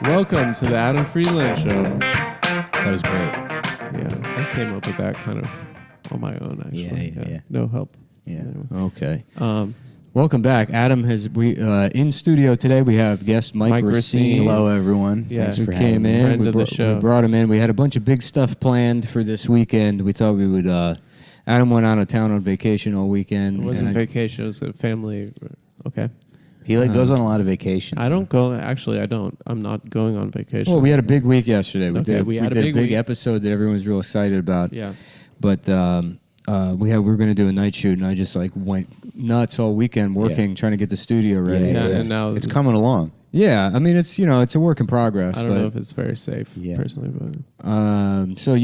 Welcome to the Adam Friedland Show. That was great. Yeah, I came up with that kind of on my own, actually. Yeah. No help. Yeah. Anyway. Okay. Welcome back. Adam has in studio today. We have guest Mike Racine. Hello, everyone. Yeah. Thanks Who for came having me. in. Friend of the show. We brought him in. We had a bunch of big stuff planned for this weekend. We thought we would. Adam went out of town on vacation all weekend. It wasn't vacation. It was a family. Okay. He goes on a lot of vacations. I don't go. Actually, I don't. I'm not going on vacation. Well, we had a big week yesterday. We had a big week. episode that everyone was real excited about. Yeah. But we were going to do a night shoot, and I just went nuts all weekend working, trying to get the studio ready. Yeah, and now it's coming along. Yeah, I mean it's it's a work in progress. I don't know if it's very safe, personally, but so we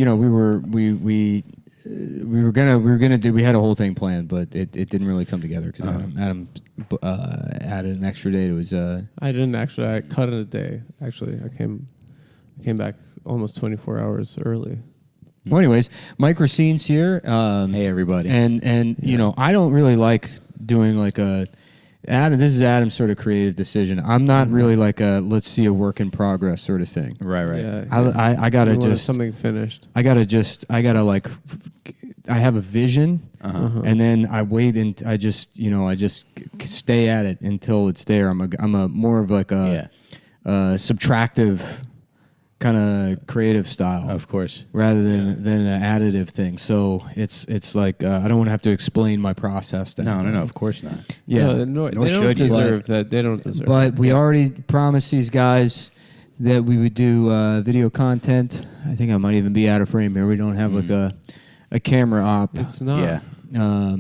had a whole thing planned, but it didn't really come together because Adam added an extra day to his. I didn't actually. I cut it a day. Actually, I came back almost 24 hours early. Well, anyways, Mike Racine's here. Hey, everybody. And you know, I don't really like doing Adam. This is Adam's sort of creative decision. I'm not really like a let's see a work in progress sort of thing. Right. Yeah, I gotta just something finished. I have a vision, and then I wait and I just stay at it until it's there. I'm a more of like a subtractive kind of creative style, Of course. rather than an additive thing. So it's like I don't want to have to explain my process. To No, anybody. of course not. Yeah, They don't deserve that. They don't deserve. but we already promised these guys that we would do video content. I think I might even be out of frame here. We don't have like a camera op. It's not. Yeah.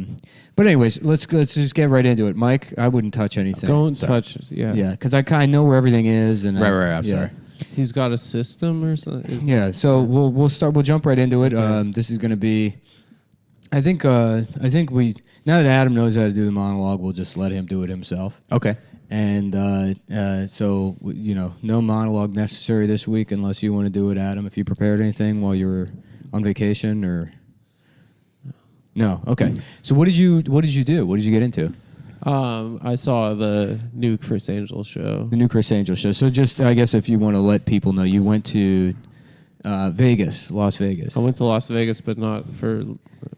But anyways, let's just get right into it. Mike, I wouldn't touch anything. Don't touch it. Yeah. Yeah, because I know where everything is. And Right. I'm sorry. He's got a system or something. Yeah. So we'll start. We'll jump right into it. This is going to be. I think we now that Adam knows how to do the monologue, we'll just let him do it himself. Okay. And so no monologue necessary this week unless you want to do it, Adam. If you prepared anything while you were on vacation or. No. Okay. So what did you do? What did you get into? I saw the new Chris Angel show. The new Chris Angel show. So just, I guess, if you want to let people know, you went to Las Vegas. I went to Las Vegas, but not for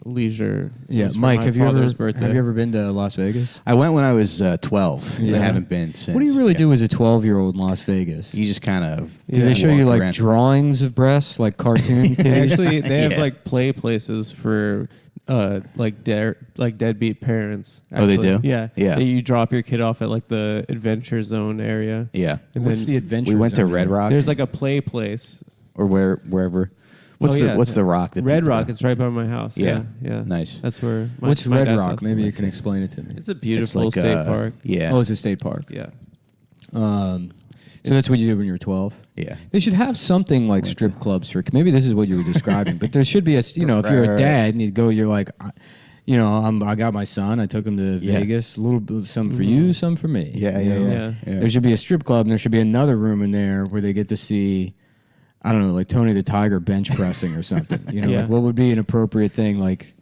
leisure. Yeah, It was for Mike, my have you father's ever been to Las Vegas? I went when I was 12. Yeah. I haven't been since. What do you really do as a 12-year-old in Las Vegas? You just kind of. Do they show you walk like around. drawings of breasts, like cartoon titties? Actually, they have Yeah. like play places for deadbeat parents. Oh, they actually. do? Yeah. Yeah. You drop your kid off at like the Adventure Zone area. Yeah. And What's then the adventure? We went to zone? Red Rock. There's like a play place. Or wherever. What's the rock? That Red people- Rock. It's right by my house. Yeah. Yeah. Nice. That's where. What's my Red dad's Rock? house Maybe is. you can explain it to me. It's a It's beautiful like state park. Yeah. Oh, it's a state park. Yeah. So that's what you did when you were 12? Yeah. They should have something like strip clubs for. Maybe this is what you were describing, but there should be if you're a dad and you go, you're like, I got my son. I took him to Vegas. A little bit, some for you, some for me. Yeah. There should be a strip club, and there should be another room in there where they get to see, I don't know, like Tony the Tiger bench pressing or something. Like what would be an appropriate thing, like.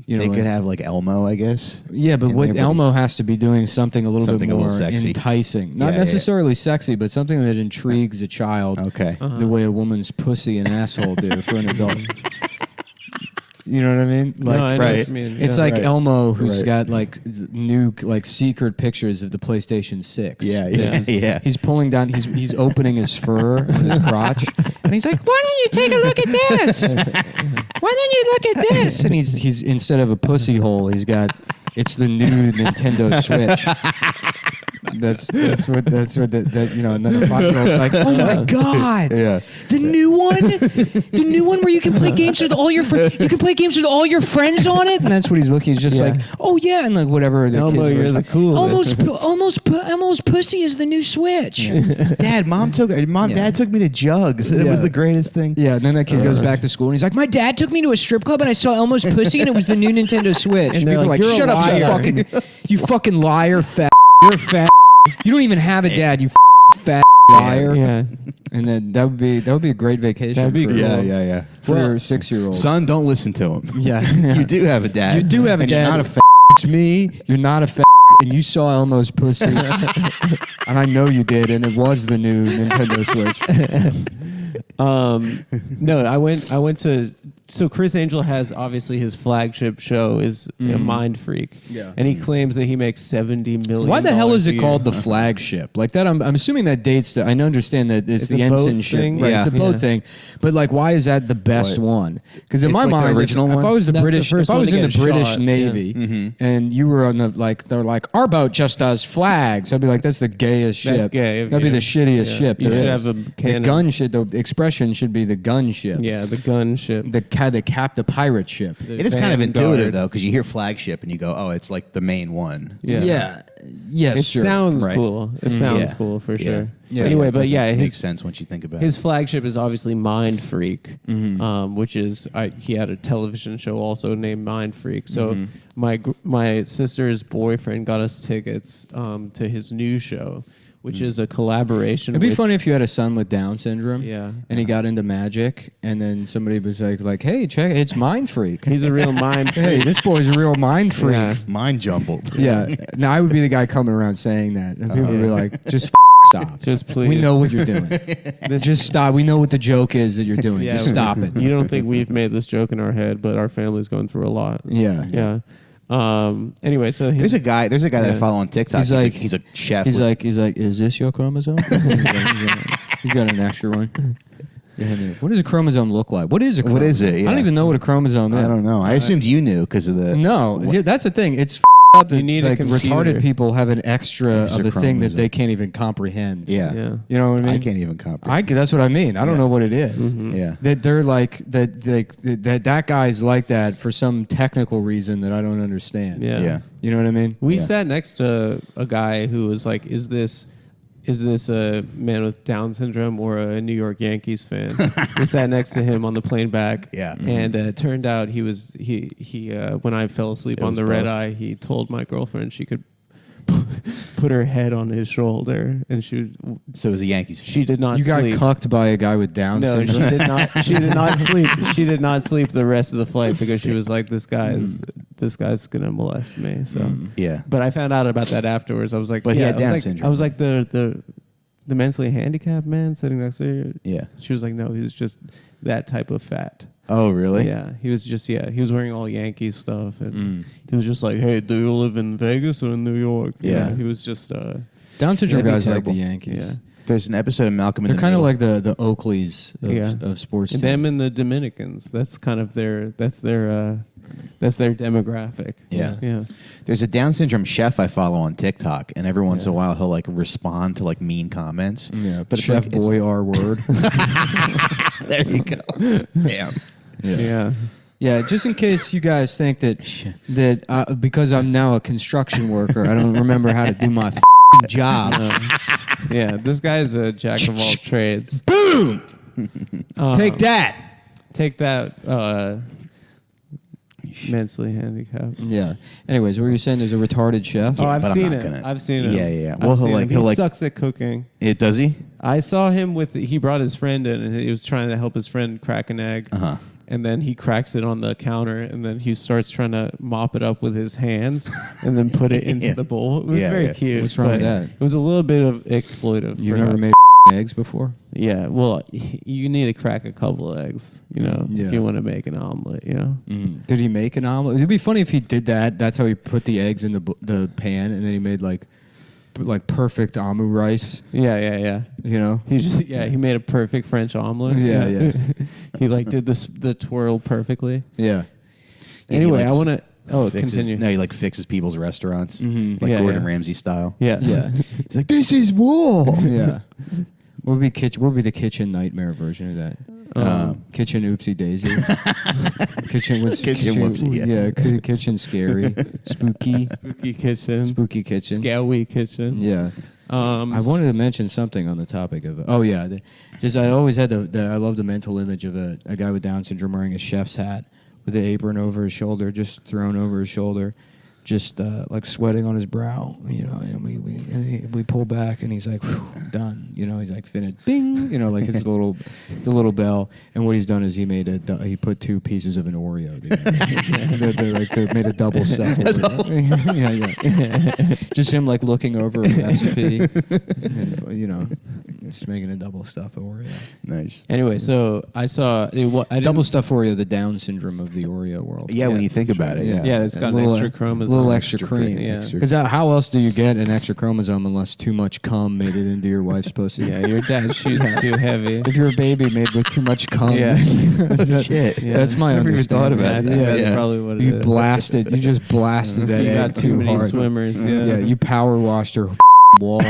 They could have like Elmo, I guess. Yeah, but what Elmo has to be doing something a little bit more sexy. enticing. Not necessarily sexy, but something that intrigues a child. Okay. The way a woman's pussy and asshole do for an adult. You know what I mean? Like, No, I know right. what you mean. it's Yeah. like Elmo who's Right. got like new like secret pictures of the PlayStation 6. Yeah. He's pulling down. He's opening his fur on his crotch, and he's like, "Why don't you take a look at this? Why don't you look at this?" And he's instead of a pussy hole, he's got it's the new Nintendo Switch. That's what and then the 5-year-old's like, "Oh my god, Yeah. the new one where you can play games with all your you can play games with all your friends on it." And that's what he's looking. He's just like, "Oh yeah," and like whatever the Elmo, kids were you're like, the coolest. almost pussy is the new Switch. Dad, Dad took me to Jugs. It was the greatest thing. Yeah, and then that kid goes back to school and he's like, "My dad took me to a strip club and I saw Elmo's pussy and it was the new Nintendo Switch." And they're people are like, like, "You're a "Shut up, liar." you fucking liar, fat. You're fat. You don't even have a dad, you fat liar." Yeah. And then that would be a great vacation. That'd be for, cool. Yeah. for your 6-year-old. Son, don't listen to him. Yeah. You do have a dad. You do have a and dad. You're not a It's me. You're not a fat. and you saw Elmo's pussy, and I know you did, and it was the new Nintendo Switch. No, I went to. So Chris Angel has obviously his flagship show is Mind Freak, and he claims that he makes $70 million. Why the hell is a it year. called the flagship? Like that, I'm assuming that dates to. I understand that it's the a boat ensign ship, thing? right? Yeah. It's a boat thing, but like, why is that the best one? Because in It's my like the mind, original if one? I was the That's the British, first if I one was to in the get British shot, Navy, and you were on the they're like, our boat just does flags. I'd be like, that's the gayest ship. That's gay. That'd be the shittiest ship. You there should is. have a the cannon. gun ship. The expression should be the gun ship. Yeah, the gun ship. The pirate ship. It is kind of Vanguard. intuitive though, because you hear flagship and you go, "Oh, it's like the main one." Yeah. Yes. It sure. sounds Right. cool. It sounds Yeah. cool for Yeah. sure. Yeah, Anyway, it but doesn't yeah, make his sense once you think about his it. flagship is obviously Mind Freak, which is he had a television show also named Mind Freak. So my sister's boyfriend got us tickets to his new show, which is a collaboration. It'd be with, funny if you had a son with Down syndrome. Yeah. And he got into magic, and then somebody was like, "Hey, check, it's Mind Freak. He's a real mind freak. Hey, this boy's a real mind freak." Yeah. Mind jumbled. Yeah. Now I would be the guy coming around saying that, and people would be like, "Just stop. Just please. We know what you're doing. Just stop. We know what the joke is that you're doing. Yeah, Just stop it." You don't think we've made this joke in our head, but our family's going through a lot. Yeah. Yeah. Anyway, so There's a guy that I Yeah. follow on TikTok. He's He's like- a chef. He's with- like, "Is this your chromosome?" He's got an extra one. What does a chromosome look like? What is a chromosome? What is it? I Yeah. don't even know what a chromosome is. I don't know. I assumed you knew because of the. No, yeah, that's the thing. It's up that You need a like computer. retarded people have an extra Extra of a thing that chromosome. they can't even comprehend. Yeah. Yeah. You know what I mean? I can't even comprehend. That's what I mean. I don't know what it is. Yeah. That they're like that guy's like that for some technical reason that I don't understand. Yeah. Yeah. You know what I mean? We Yeah. sat next to a guy who was like, "Is this a man with Down syndrome or a New York Yankees fan?" We sat next to him on the plane back. Yeah. And it turned out he when I fell asleep It on was the red both. eye, he told my girlfriend she could put her head on his shoulder, and So it was a Yankees fan. she did not You got sleep. cucked by a guy with Down No, syndrome. she did not. She did not sleep. She did not sleep the rest of the flight because she was like, "This guy's gonna molest me." So, Yeah. but I found out about that afterwards. I was like, But he yeah, had I was Down like- syndrome. I was like the mentally handicapped man sitting next to her. Yeah. She was like, "No, he was just that type of fat." Oh, really? Yeah, he was just he was wearing all Yankee stuff, and he was just like, "Hey, do you live in Vegas or in New York?" You Yeah. know, he was just Down syndrome Yeah, guys like terrible. the Yankees. yeah. There's an episode of Malcolm in They're the kind of Middle. like the Oakleys of sports. Them teams. and the Dominicans. That's kind of their demographic. Yeah. Yeah. There's a Down syndrome chef I follow on TikTok, and every once in a while he'll like respond to like mean comments. Yeah, but but it's Chef like, it's- Boy R word. There you go. Damn. Yeah. Yeah, just in case you guys think that because I'm now a construction worker, I don't remember how to do my job. Yeah. This guy's a jack of all trades. Boom. Take that. Take that. Mentally handicapped. Yeah. Anyways, what were you saying? There's a retarded chef. Oh, but I've I'm seen not it. gonna- I've seen it. Yeah, yeah. I've Well, he'll seen like- him. he'll he like- sucks at cooking. Does he? I saw him he brought his friend in, and he was trying to help his friend crack an egg. Uh-huh. And then he cracks it on the counter, and then he starts trying to mop it up with his hands, and then put it into Yeah. the bowl. It was Yeah, very yeah. cute. What's wrong with but that? It was a little bit of exploitive. You've never perhaps. made eggs before? Yeah, well, you need to crack a couple of eggs, Yeah. if you want to make an omelet, Did he make an omelet? It'd be funny if he did that. That's how he put the eggs in the pan, and then he made like perfect amu rice. Yeah. You know? He made a perfect French omelet. Yeah. He did the twirl perfectly. Yeah. Anyway, like, I want to. Oh, Fixes, continue. No, he like fixes people's restaurants, Mhm. like Yeah, Gordon yeah. Ramsay style. Yeah. Yeah. He's like, this is war. Yeah. What would be the kitchen nightmare version of that? Kitchen oopsie daisy. Kitchen whoopsie, yeah. Kitchen scary. Spooky. Spooky kitchen. Spooky kitchen. Scowy kitchen. Yeah. I wanted to mention something on the topic of I always had I love the mental image of a guy with Down syndrome wearing a chef's hat with the apron over his shoulder, just thrown over his shoulder, just like sweating on his brow, and we pull back, and he's like, "Whew, done," he's like, finished, bing, like it's the little bell, and what he's done is he put 2 pieces of an Oreo together. They made a double stuff Oreo. yeah. Just him like looking over a recipe, and then, just making a double stuff Oreo. Nice. Anyway, so I saw Double stuff Oreo, the Down syndrome of the Oreo world. Yeah, when you think about it. Yeah, it's got an extra chromosome. A little extra cream. Yeah. Because how else do you get an extra chromosome unless too much cum made it into your wife's pussy? Yeah, your dad shoots too heavy. If you're a baby made with too much cum. Yeah. Shit. Yeah. That's my Never even understanding. thought about Yeah, that. that's probably what it You is. you just blasted that You egg got too many hard. swimmers. Yeah, Yeah, you power washed her wall.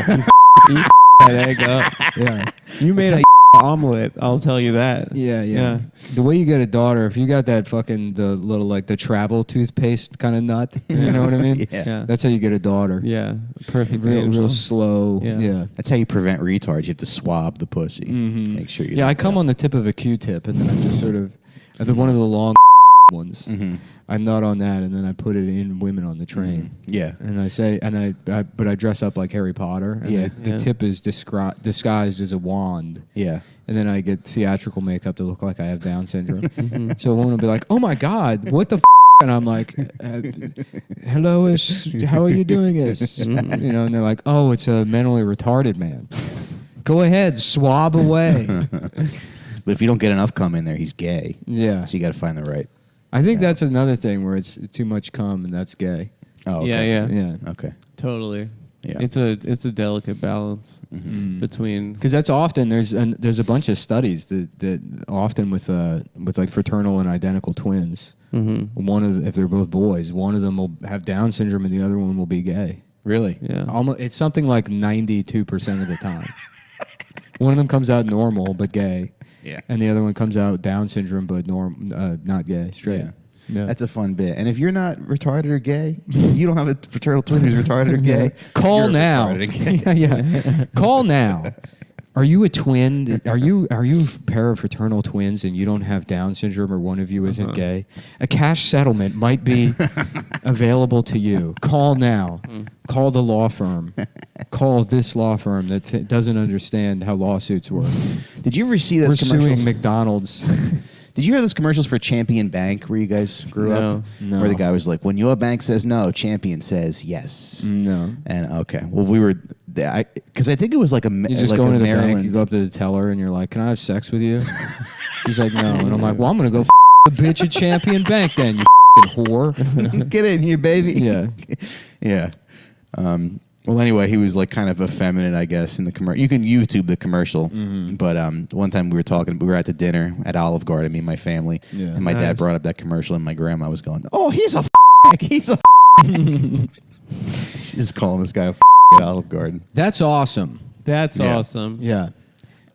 You that egg up. Yeah. You made a omelet. I'll tell you that. Yeah. The way you get a daughter, if you got that fucking the little like the travel toothpaste kind of nut, you know what I mean? Yeah. That's how you get a daughter. Yeah. Perfect. Real angel. slow. Yeah. Yeah. That's how you prevent retards. You have to swab the pussy. Mhm. Make sure you. Yeah, I come on the tip of a Q-tip, and then I just sort of, one of the long ones. Mm-hmm. I nut on that, and then I put it in women on the train. Yeah. And I say, but I dress up like Harry Potter. And Yeah. the tip is disguised as a wand. Yeah. And then I get theatrical makeup to look like I have Down syndrome. So a woman will be like, "Oh my God, what the?" And I'm like, "Hello, how are you doing this?" And they're like, "Oh, it's a mentally retarded man." Go ahead, swab away. But if you don't get enough cum in there, he's gay. Yeah. So you got to find the right. I think that's another thing where it's too much cum and that's gay. Oh, okay. Yeah. Okay. Totally. Yeah. It's a delicate balance between. Because that's often there's a bunch of studies that often with like fraternal and identical twins, if they're both boys, one of them will have Down syndrome and the other one will be gay. Really? Yeah. Almost, it's something like 92% of the time. One of them comes out normal but gay. Yeah. And the other one comes out Down syndrome but not gay, straight. Yeah. Yeah. That's a fun bit. And if you're not retarded or gay, you don't have a fraternal twin who's retarded or gay. Call you're now. retarded or gay. yeah. Call now. Are you a twin? Are you parafraternal twins and you don't have Down syndrome or one of you isn't gay? A cash settlement might be available to you. Call now. Call the law firm. Call this law firm that doesn't understand how lawsuits work. Did you ever see those We're commercials? suing McDonald's. Did you hear those commercials for Champion Bank where you guys grew up? No. Where the guy was like, when your bank says no, Champion says yes. No. And okay, well, we were, because I think it was like a, You just like go a into the Maryland. bank, you go up to the teller, and you're like, "Can I have sex with you?" She's like, "No," and I'm like, "Well, I'm gonna go the bitch at Champion Bank then, you whore." Get in here, baby. Yeah. Yeah. Well, anyway, he was like kind of effeminate, I guess, in the commercial. You can YouTube the commercial. But one time we were at the dinner at Olive Garden, me and my family, Yeah. and my dad Nice. brought up that commercial, and my grandma was going, "Oh, he's a he's a." She's just calling this guy a at Olive Garden. That's awesome. That's Yeah. awesome. Yeah.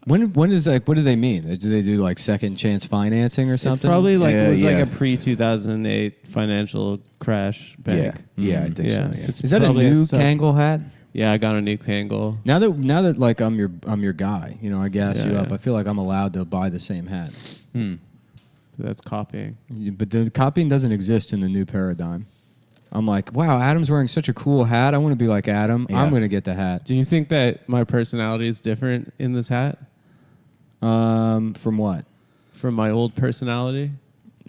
When is like? What do they mean? Do they do like second chance financing or It's something? probably like Yeah, it was yeah. like a pre-2008 financial crash bank. Yeah, I think so. Yeah. It's Is that a probably new sub- Kangol hat? Yeah, I got a new Kangol. Now that like I'm your guy, I gas Yeah, you up. yeah. I feel like I'm allowed to buy the same hat. That's copying. But the copying doesn't exist in the new paradigm. I'm like, wow, Adam's wearing such a cool hat. I want to be like Adam. Yeah. I'm going to get the hat. Do you think that my personality is different in this hat From what? from my old personality?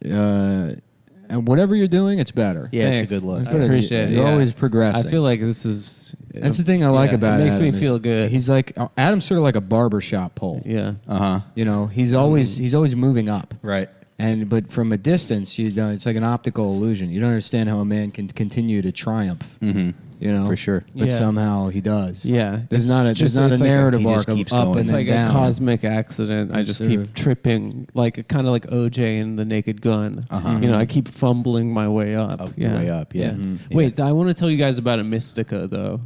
And whatever you're doing, it's better. Yeah, it's a Thanks. good look. It's I better. appreciate it. You're yeah. always progressing. I feel like this is. That's the thing I like about it. Makes Adam me is feel good. He's like Adam's sort of like a barbershop pole. Yeah. He's always moving up. Right. But from a distance, it's like an optical illusion. You don't understand how a man can continue to triumph. For sure. But Yeah. somehow he does. Yeah. There's It's not a just- there's not a it's like narrative he arc just of keeps up going. and It's then like down. a cosmic accident. I just Sort keep of. tripping, like kind of like OJ in The Naked Gun. I keep fumbling my way up. Up your way up, yeah. Wait, I want to tell you guys about a Mystica though.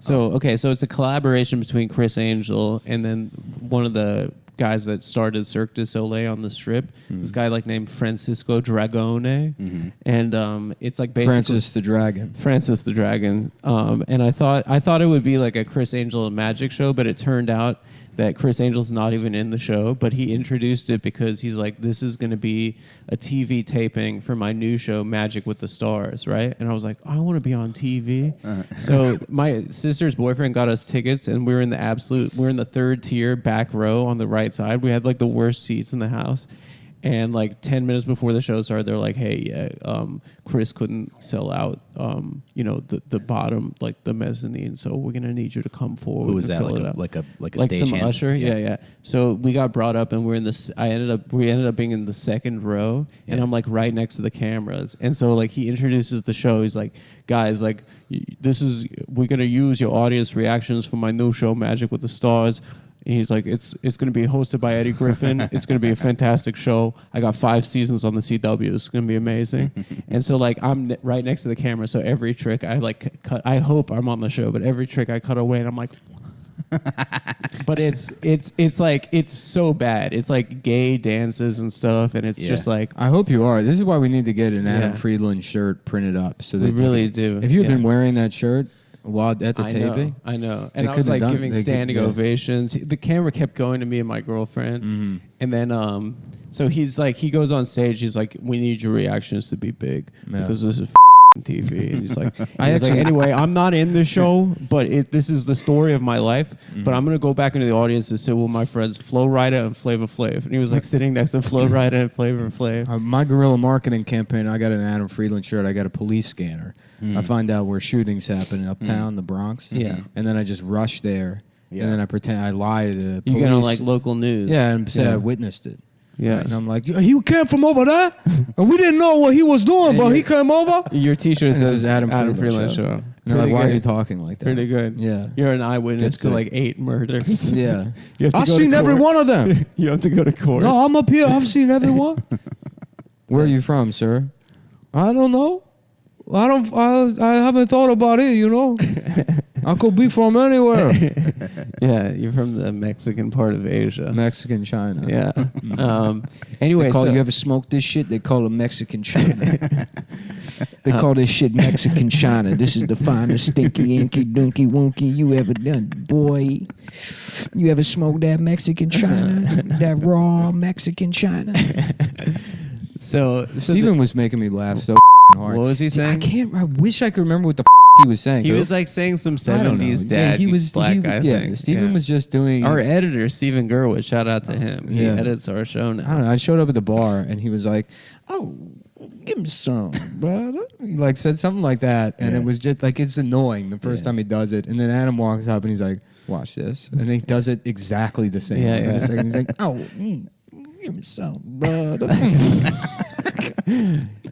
So so it's a collaboration between Chris Angel and then one of the guys that started Cirque du Soleil on the Strip. This guy named Francisco Dragone, and it's like basically Francis the Dragon. Francis the Dragon. And I thought it would be like a Chris Angel magic show, but it turned out that Chris Angel's not even in the show, but he introduced it because he's like, this is going to be a TV taping for my new show, Magic with the Stars, right? And I was like, I want to be on TV. So my sister's boyfriend got us tickets, and we're in the third tier back row on the right side. We had like the worst seats in the house. And like 10 minutes before the show started, they're like, "Hey, Chris couldn't sell out, the bottom, like the mezzanine. So we're gonna need you to come forward." Who was that? Like a stage some hand? usher? Yeah. So we got brought up, and we're in this. We ended up being in the second row, and I'm like right next to the cameras. And so like he introduces the show. He's like, "Guys, like we're gonna use your audience reactions for my new show, Magic with the Stars." And he's like, it's going to be hosted by Eddie Griffin. It's going to be a fantastic show. I got 5 seasons on the CW. It's going to be amazing. And so, like, I'm right next to the camera. So every trick I, like, cut. I hope I'm on the show, but every trick I cut away, and I'm like... But it's like, it's so bad. It's like gay dances and stuff, and it's just like... I hope you are. This is why we need to get an Adam Friedland shirt printed up. So that we really do. If you had been wearing that shirt... while at the taping? I know. And I was like giving standing ovations. The camera kept going to me and my girlfriend. And then, so he's like, he goes on stage. He's like, we need your reactions to be big because this is TV. And he's like, anyway, I'm not in the show, but this is the story of my life. But I'm going to go back into the audience and sit with my friends Flo Rida and Flavor Flav. And he was like sitting next to Flo Rida and Flavor Flav. My guerrilla marketing campaign, I got an Adam Friedland shirt. I got a police scanner. I find out where shootings happen in uptown, the Bronx. Yeah. And then I just rush there. Yeah. And then I pretend I lie to the police. You get on like local news. Yeah, and say I witnessed it. Yeah. And I'm like, he came from over there, and we didn't know what he was doing, but he came over. Your T-shirt says Adam Friedland show. And they're like, why are you talking like that? Pretty good. Yeah. You're an eyewitness to like 8 murders. Yeah. I've seen every one of them. You have to go to court. No, I'm up here. I've seen every one. Where are you from, sir? I don't know. I haven't thought about it, you know. I could be from anywhere. Yeah, you're from the Mexican part of Asia. Mexican China. Yeah. Anyway, you ever smoked this shit? They call it Mexican China. They call this shit Mexican China. This is the finest stinky, inky, dunky, wonky you ever done, boy. You ever smoked that Mexican China? That raw Mexican China? So Steven was making me laugh so hard. What was he saying? I wish I could remember what the he was saying. He was like saying some 70s dad black guy thing. Steven was just doing... Our editor, Steven Gerwitz, shout out to him. He edits our show now. I don't know. I showed up at the bar, and he was like, oh, give me some, brother. He like said something like that, and it was just like, it's annoying the first time he does it. And then Adam walks up, and he's like, watch this. And he does it exactly the same. He's like, oh, give me some, brother.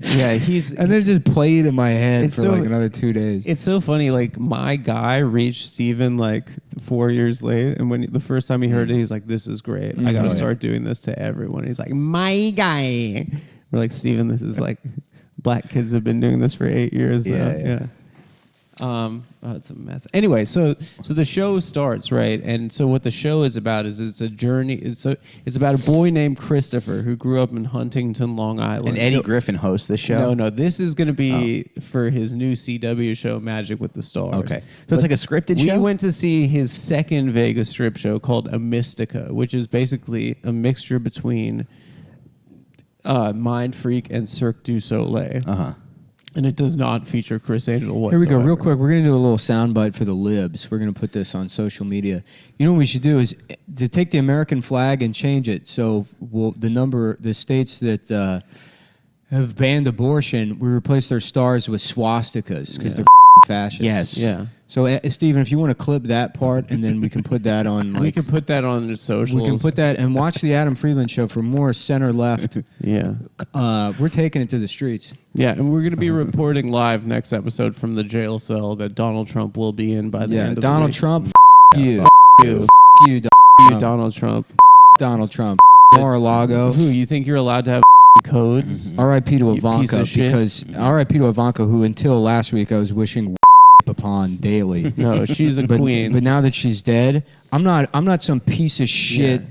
Yeah, and then it just played in my head for like another 2 days. It's so funny. Like my guy reached Steven like 4 years late, and when the first time he heard it, he's like, "This is great. I got to start doing this to everyone." He's like, "My guy." We're like, Steven, this is like black kids have been doing this for 8 years. Yeah. It's a mess. Anyway, so the show starts, right? And so what the show is about is it's a journey. It's about a boy named Christopher who grew up in Huntington, Long Island. And Eddie Griffin hosts this show? No. This is going to be for his new CW show, Magic with the Stars. Okay. So it's like a scripted show? We went to see his second Vegas strip show called A Mystica, which is basically a mixture between Mind Freak and Cirque du Soleil. Uh-huh. And it does not feature Chris Angel whatsoever. Here we go, real quick. We're going to do a little soundbite for the libs. We're going to put this on social media. You know what we should do is to take the American flag and change it. So the states that have banned abortion, we replace their stars with swastikas because they're fascists. Yes. Yeah. So, Steven, if you want to clip that part, and then we can put that on... we can put that on the socials. We can put that and watch the Adam Friedland show for more center-left. Yeah. We're taking it to the streets. Yeah, and we're going to be reporting live next episode from the jail cell that Donald Trump will be in by the end of Donald the week. Trump, you. you. You, Donald Trump. Donald Trump. Mar-a-Lago. Who, you think you're allowed to have codes? R.I.P. to You piece Ivanka, of shit. because R.I.P. to Ivanka, who until last week I was wishing upon daily. No, she's a queen. But now that she's dead, I'm not some piece of shit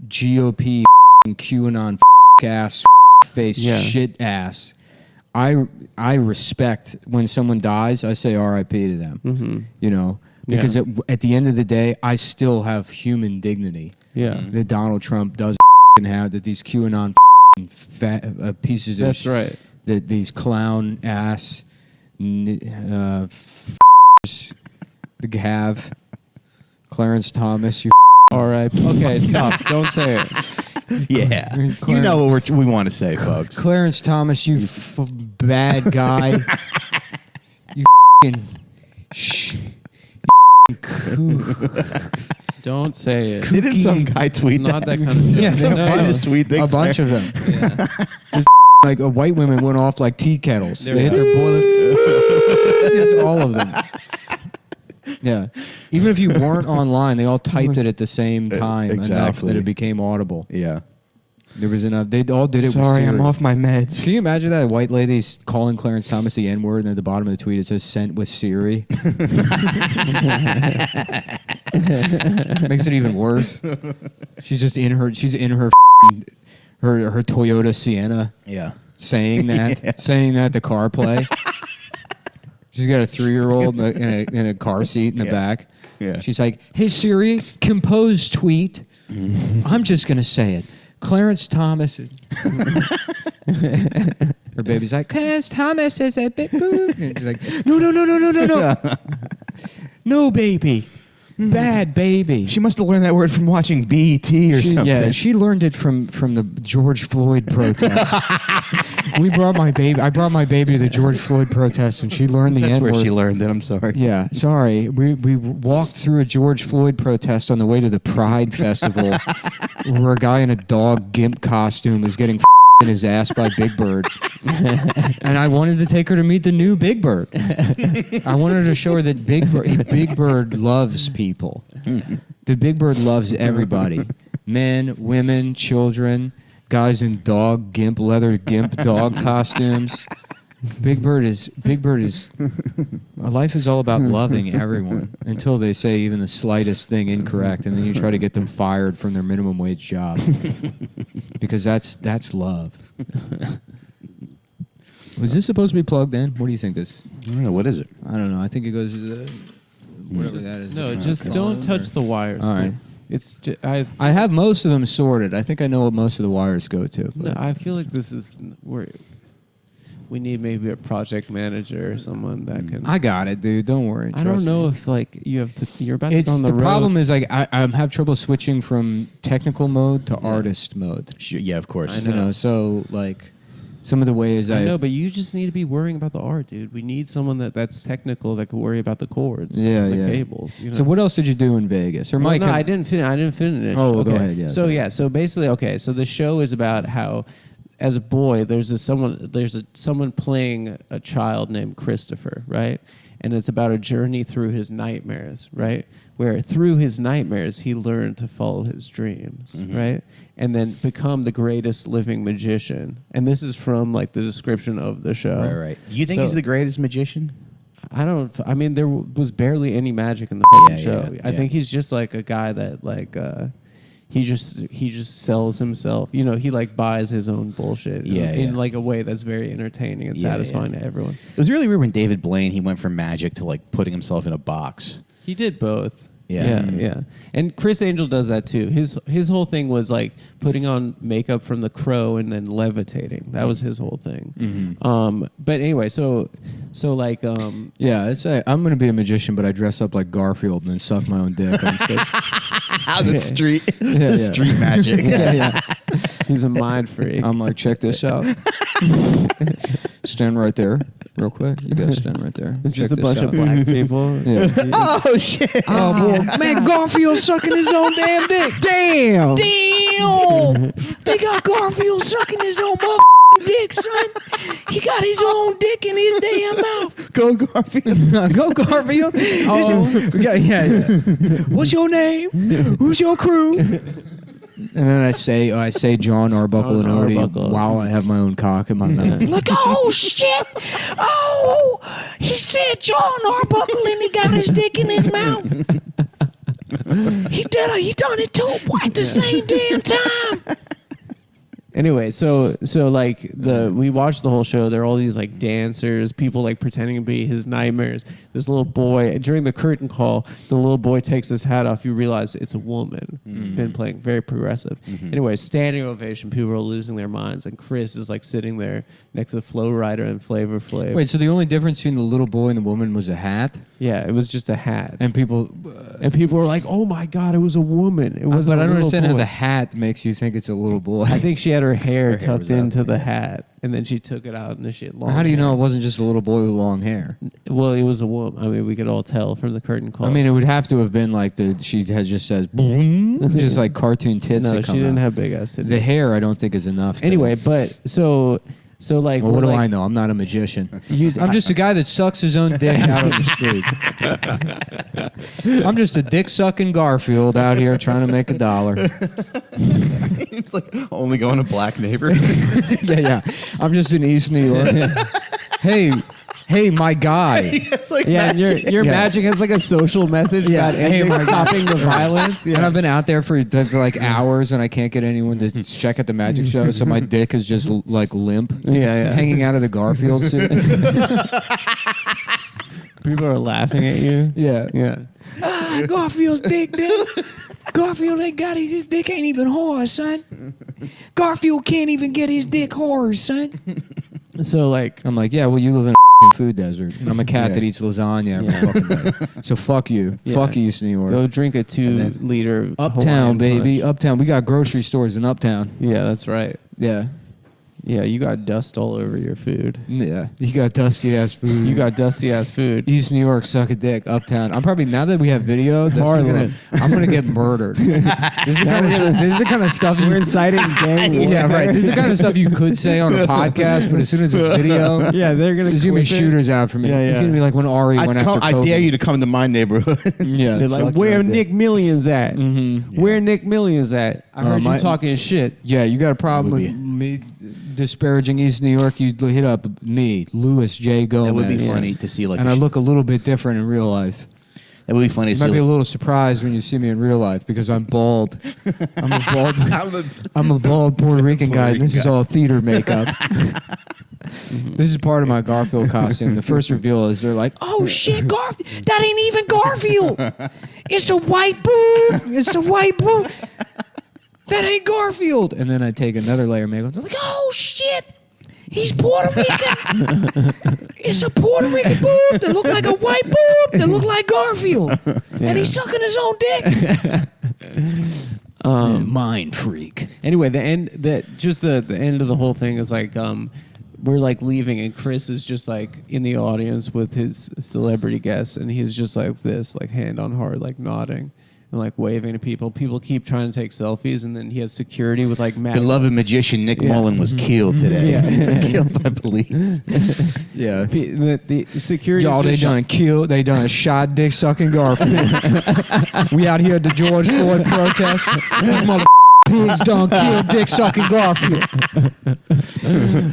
GOP QAnon ass face shit ass. I respect when someone dies. I say R.I.P. to them. Mm-hmm. You know, Because at the end of the day, I still have human dignity. Yeah. That Donald Trump doesn't have, that these QAnon fat, pieces of That's right. That these clown ass the have Clarence Thomas. You All right. Okay, stop. Don't say it. Yeah. You know what we want to say, folks. Clarence Thomas, you bad guy. You Don't say it. Didn't some guy tweet It's not that kind of Yeah, shit. no, I just tweet that a bunch of them. Yeah. Just like white women went off like tea kettles. There They we hit their boiler. That's all of them. Yeah. Even if you weren't online, they all typed it at the same time enough Exactly. that it became audible. Yeah. There was enough. They all did it. Sorry, with I'm Siri. off my meds. Can you imagine that? A white lady's calling Clarence Thomas the N-word, and at the bottom of the tweet it says "sent with Siri." Makes it even worse. She's just in her. She's in her her Toyota Sienna, Yeah. saying that the car play. She's got a 3-year-old in a car seat in the back. Yeah. She's like, "Hey Siri, compose tweet." I'm just gonna say it. Clarence Thomas. Her baby's like, Clarence Thomas is a bit boo. And she's like, no. No, baby. Bad baby. She must have learned that word from watching BET or something. Yeah, she learned it from the George Floyd protest. I brought my baby to the George Floyd protest, and she learned the That's N-word. where she learned it. I'm sorry. Yeah, sorry. We walked through a George Floyd protest on the way to the Pride Festival, where a guy in a dog gimp costume was getting in his ass by Big Bird, and I wanted to take her to meet the new Big Bird. I wanted to show her that Big Bird loves people. The Big Bird loves everybody: men, women, children, guys in leather gimp dog costumes. Big Bird is life is all about loving everyone until they say even the slightest thing incorrect, and then you try to get them fired from their minimum wage job because that's love. Was this supposed to be plugged in? What do you think this? I don't know. What is it? I don't know. I think it goes whatever that is. No, the just front don't column, touch or- the wires. All right. man. It's just, I I have most of them sorted. I think I know what most of the wires go to. no, I feel like this is where we need maybe a project manager or someone that can. I got it, dude. Don't worry. I don't Trust know me. if like you have to. You're about to It's go on the road. problem is like I have trouble switching from technical mode to artist mode. Yeah, of course. I You know, so like some of the ways I know, but you just need to be worrying about the art, dude. We need someone that's technical that can worry about the chords, Yeah, the yeah. cables. You know? So what else did you do in Vegas? Or Well, Mike? no, I didn't finish. Oh, okay. go ahead, yeah, So sorry. yeah, so basically, okay. So the show is about how, as a boy, there's someone playing a child named Christopher, right? And it's about a journey through his nightmares, right? Where through his nightmares he learned to follow his dreams, right? And then become the greatest living magician. And this is from like the description of the show. Right. You think So- he's the greatest magician? I mean, there was barely any magic in the fucking Yeah, show. yeah, I yeah. think he's just like a guy that like he just sells himself. You know, he like buys his own bullshit. Yeah, in yeah. like a way that's very entertaining and Yeah, satisfying to everyone. It was really weird when David Blaine, he went from magic to like putting himself in a box. He did both. Yeah. Yeah. And Chris Angel does that too. His whole thing was like putting on makeup from The Crow and then levitating. That was his whole thing. But anyway, so like Yeah, I'm gonna be a magician, but I dress up like Garfield and then suck my own dick on stage. That's street, yeah. street magic. yeah. he's a mind freak. I'm like, check this out. Stand right there, real quick. You guys stand right there. It's Check just a this bunch out. of black people. Yeah. Oh shit! Oh, boy. Man, Garfield's sucking his own damn dick. Damn. Damn! They got Garfield sucking his own motherfucking dick, son. He got his own dick in his damn mouth. Go Garfield. Go Garfield. Oh, yeah. What's your name? Who's your crew? And then I say John Arbuckle and John Odie Arbuckle. while I have my own cock in my mouth. Like, oh shit! Oh, he said John Arbuckle and he got his dick in his mouth. He done it too at the same damn time. Anyway, so like we watched the whole show. There are all these like dancers, people like pretending to be his nightmares. this little boy during the curtain call. The little boy takes his hat off. You realize it's a woman. Been playing very progressive. Anyway, standing ovation. People are losing their minds, and Chris is like sitting there next to Flo Rida and Flavor Flav. Wait, so the only difference between the little boy and the woman was a hat? Yeah, it was just a hat, And people were like, "Oh my God, it was a woman." It was. but I don't little understand how boy. the hat makes you think it's a little boy. I think she had her hair hair tucked was up, into the hat, and then she took it out, and then she had long. How do you know hair. it wasn't just a little boy with long hair? Well, it was a woman. I mean, we could all tell from the curtain call. I mean, it would have to have been like she has just says, just like cartoon tits. no, that she come didn't out. have big ass titties. The hair. I don't think is enough. to- Anyway, but so like, well, we're what do like, I know? I'm not a magician. you- I'm just a guy that sucks his own dick out on the street. I'm just a dick sucking Garfield out here trying to make $1. It's like only going to black neighborhoods. Yeah. I'm just in East New York. Hey, my guy. It's like Yeah, and your Yeah. magic has like a social message Yeah, about hey, ending, my God. stopping the violence. And Yeah. I've been out there for like hours, and I can't get anyone to check at the magic show, so my dick is just like limp, Yeah. hanging out of the Garfield suit. People are laughing at you. Yeah. Yeah. Garfield's dick, dude. Garfield ain't got his dick ain't even hard, son. Garfield can't even get his dick hard, son. So like, I'm like, yeah, well, you live in a food desert. I'm a cat Yeah. that eats lasagna every fucking day. So fuck you. Yeah. Fuck East New York. go drink a 2-liter Uptown, Hawaiian baby. punch. Uptown. We got grocery stores in Uptown. Yeah, that's right. Yeah. Yeah, you got dust all over your food. Yeah. You got dusty ass food. You got dusty ass food. East New York, suck a dick. Uptown. I'm probably, now that we have video, I'm gonna get murdered. This is the kind of stuff We're inciting gang warfare. Yeah, right. This is the kind of stuff you could say on a podcast, but as soon as it's video, Yeah, they're gonna. there's gonna be clip it. shooters out for me. Yeah, It's yeah. gonna be like when Ari went after I Kobe. dare you to come to my neighborhood. Yeah, They're suck like, where my dick. Nick Millions at? Mm-hmm. Where Nick Millions at? I heard my- you talking shit. Yeah, you got a problem Would with be. me disparaging East New York? You hit up me, Louis J. Gomez. That would be Yeah. funny to see. Like, And I look a little bit different in real life. that would be funny. You To might see be a little surprised when you see me in real life because I'm bald. I'm a bald Puerto Rican guy, and this is all theater makeup. This is part of my Garfield costume. The first reveal is they're like, "Oh shit, Garfield! That ain't even Garfield. It's a white boob. It's a white boob. That ain't Garfield." And then I take another layer of makeup. They're like, "Oh shit, he's Puerto Rican. It's a Puerto Rican boob that look like a white boob that look like Garfield, and he's sucking his own dick." Mind freak. Anyway, the end of the whole thing is like we're like leaving, and Chris is just like in the audience with his celebrity guests, and he's just like this, like hand on heart, like nodding and like waving to people. People keep trying to take selfies, and then he has security with like Matt. beloved magician Nick Mullen was killed today. Yeah. Killed by police. Yeah. The security. Y'all, they done shot dick sucking Garfield. We out here at the George Floyd protest. These mother pigs done killed dick sucking Garfield.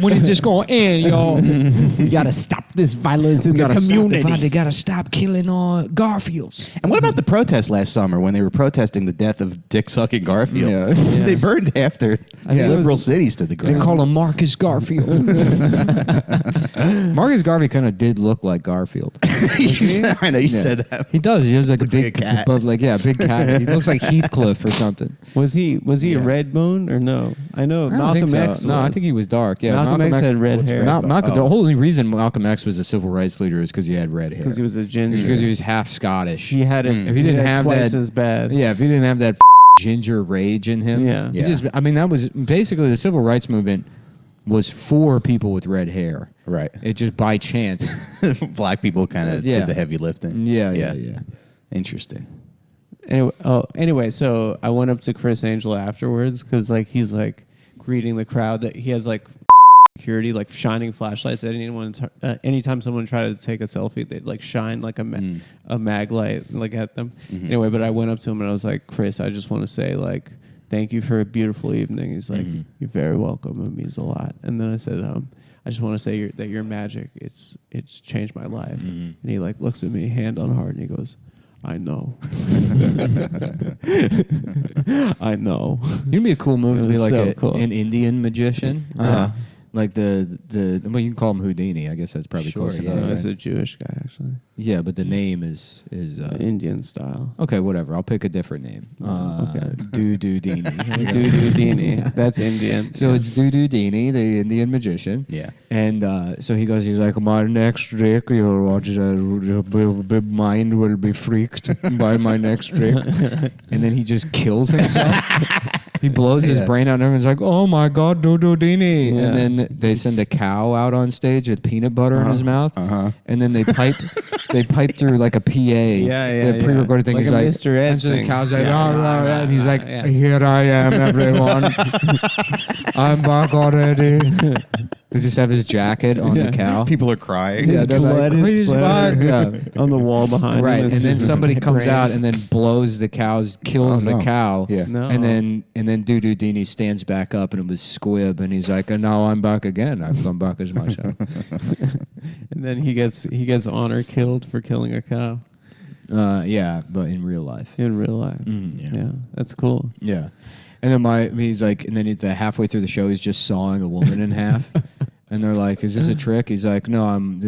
When is this gonna end, y'all? We gotta stop this violence in the community. They gotta stop killing Garfields. And what about the protest last summer when they were protesting the death of dick sucking Garfield? Yeah. They burned half their Yeah. liberal cities to the They ground. call him Marcus Garfield. Marcus Garvey kind of did look like Garfield. I know you Yeah. said that. He does. He has like a Looks like big a cat. big cat. He looks like Heathcliff or something. Was he a Yeah. red bone or no? I know I don't Malcolm think so. X. No, I was. think he was dark. Yeah, Malcolm X had red hair. Malcolm, Oh. The only reason Malcolm X was a civil rights leader is because he had red hair. because he was a ginger. Because he was half Scottish. He had it. If he didn't had have twice that- as bad. Yeah, if he didn't have that ginger rage in him. Yeah. He Yeah. just, I mean, that was basically the civil rights movement was for people with red hair. Right. It just by chance. Black people kind of Yeah. did the heavy lifting. Yeah. Interesting. Anyway, so I went up to Chris Angel afterwards because like he's like greeting the crowd. That he has like security like shining flashlights at anyone. Anytime someone tried to take a selfie, they'd like shine like a mag light like at them. Anyway, but I went up to him and I was like, Chris, I just want to say like thank you for a beautiful evening. He's like, you're very welcome. It means a lot. And then I said, I just want to say that you're magic. It's changed my life. And he like looks at me hand on heart and he goes, I know. I know. It'd be a cool movie to It be was like so cool. an Indian magician. Like well, you can call him Houdini. I guess that's probably Sure, close yeah. enough. No, right? it's a Jewish guy actually. Yeah, but the name is Indian style. okay. Whatever. I'll pick a different name. Okay. Doodoo-Dini. Dududini. That's Indian. So it's Doodoo-Dini, the Indian magician. Yeah. And so he's like, my next trick, your mind will be freaked by my next trick. And then he just kills himself. He blows his brain out and everyone's like, oh my God, Doodoo-Dini. Yeah. And then they send a cow out on stage with peanut butter in his mouth. And then they pipe through like a PA. Yeah. The pre-recorded thing. Like He's a like, Mr. Ed and so the thing. cow's like, Yeah. and he's like, Yeah. here I am, everyone. I'm back already. They just have his jacket on the cow. People are crying. Yeah, they're like, blood is "He's back." splattering on the wall behind Right, him. and then It's somebody just comes out brains. and then blows the kills Oh, the no. cow. Yeah. No. And then Doodoo-Dini stands back up and it was Squib and he's like, and now I'm back again. I've come back as myself. And then he gets honor killed for killing a cow Yeah, but in real life. in real life. Yeah, that's cool. Yeah. And then he's like, and then halfway through the show, he's just sawing a woman in half. And they're like, is this a trick? He's like, no, I'm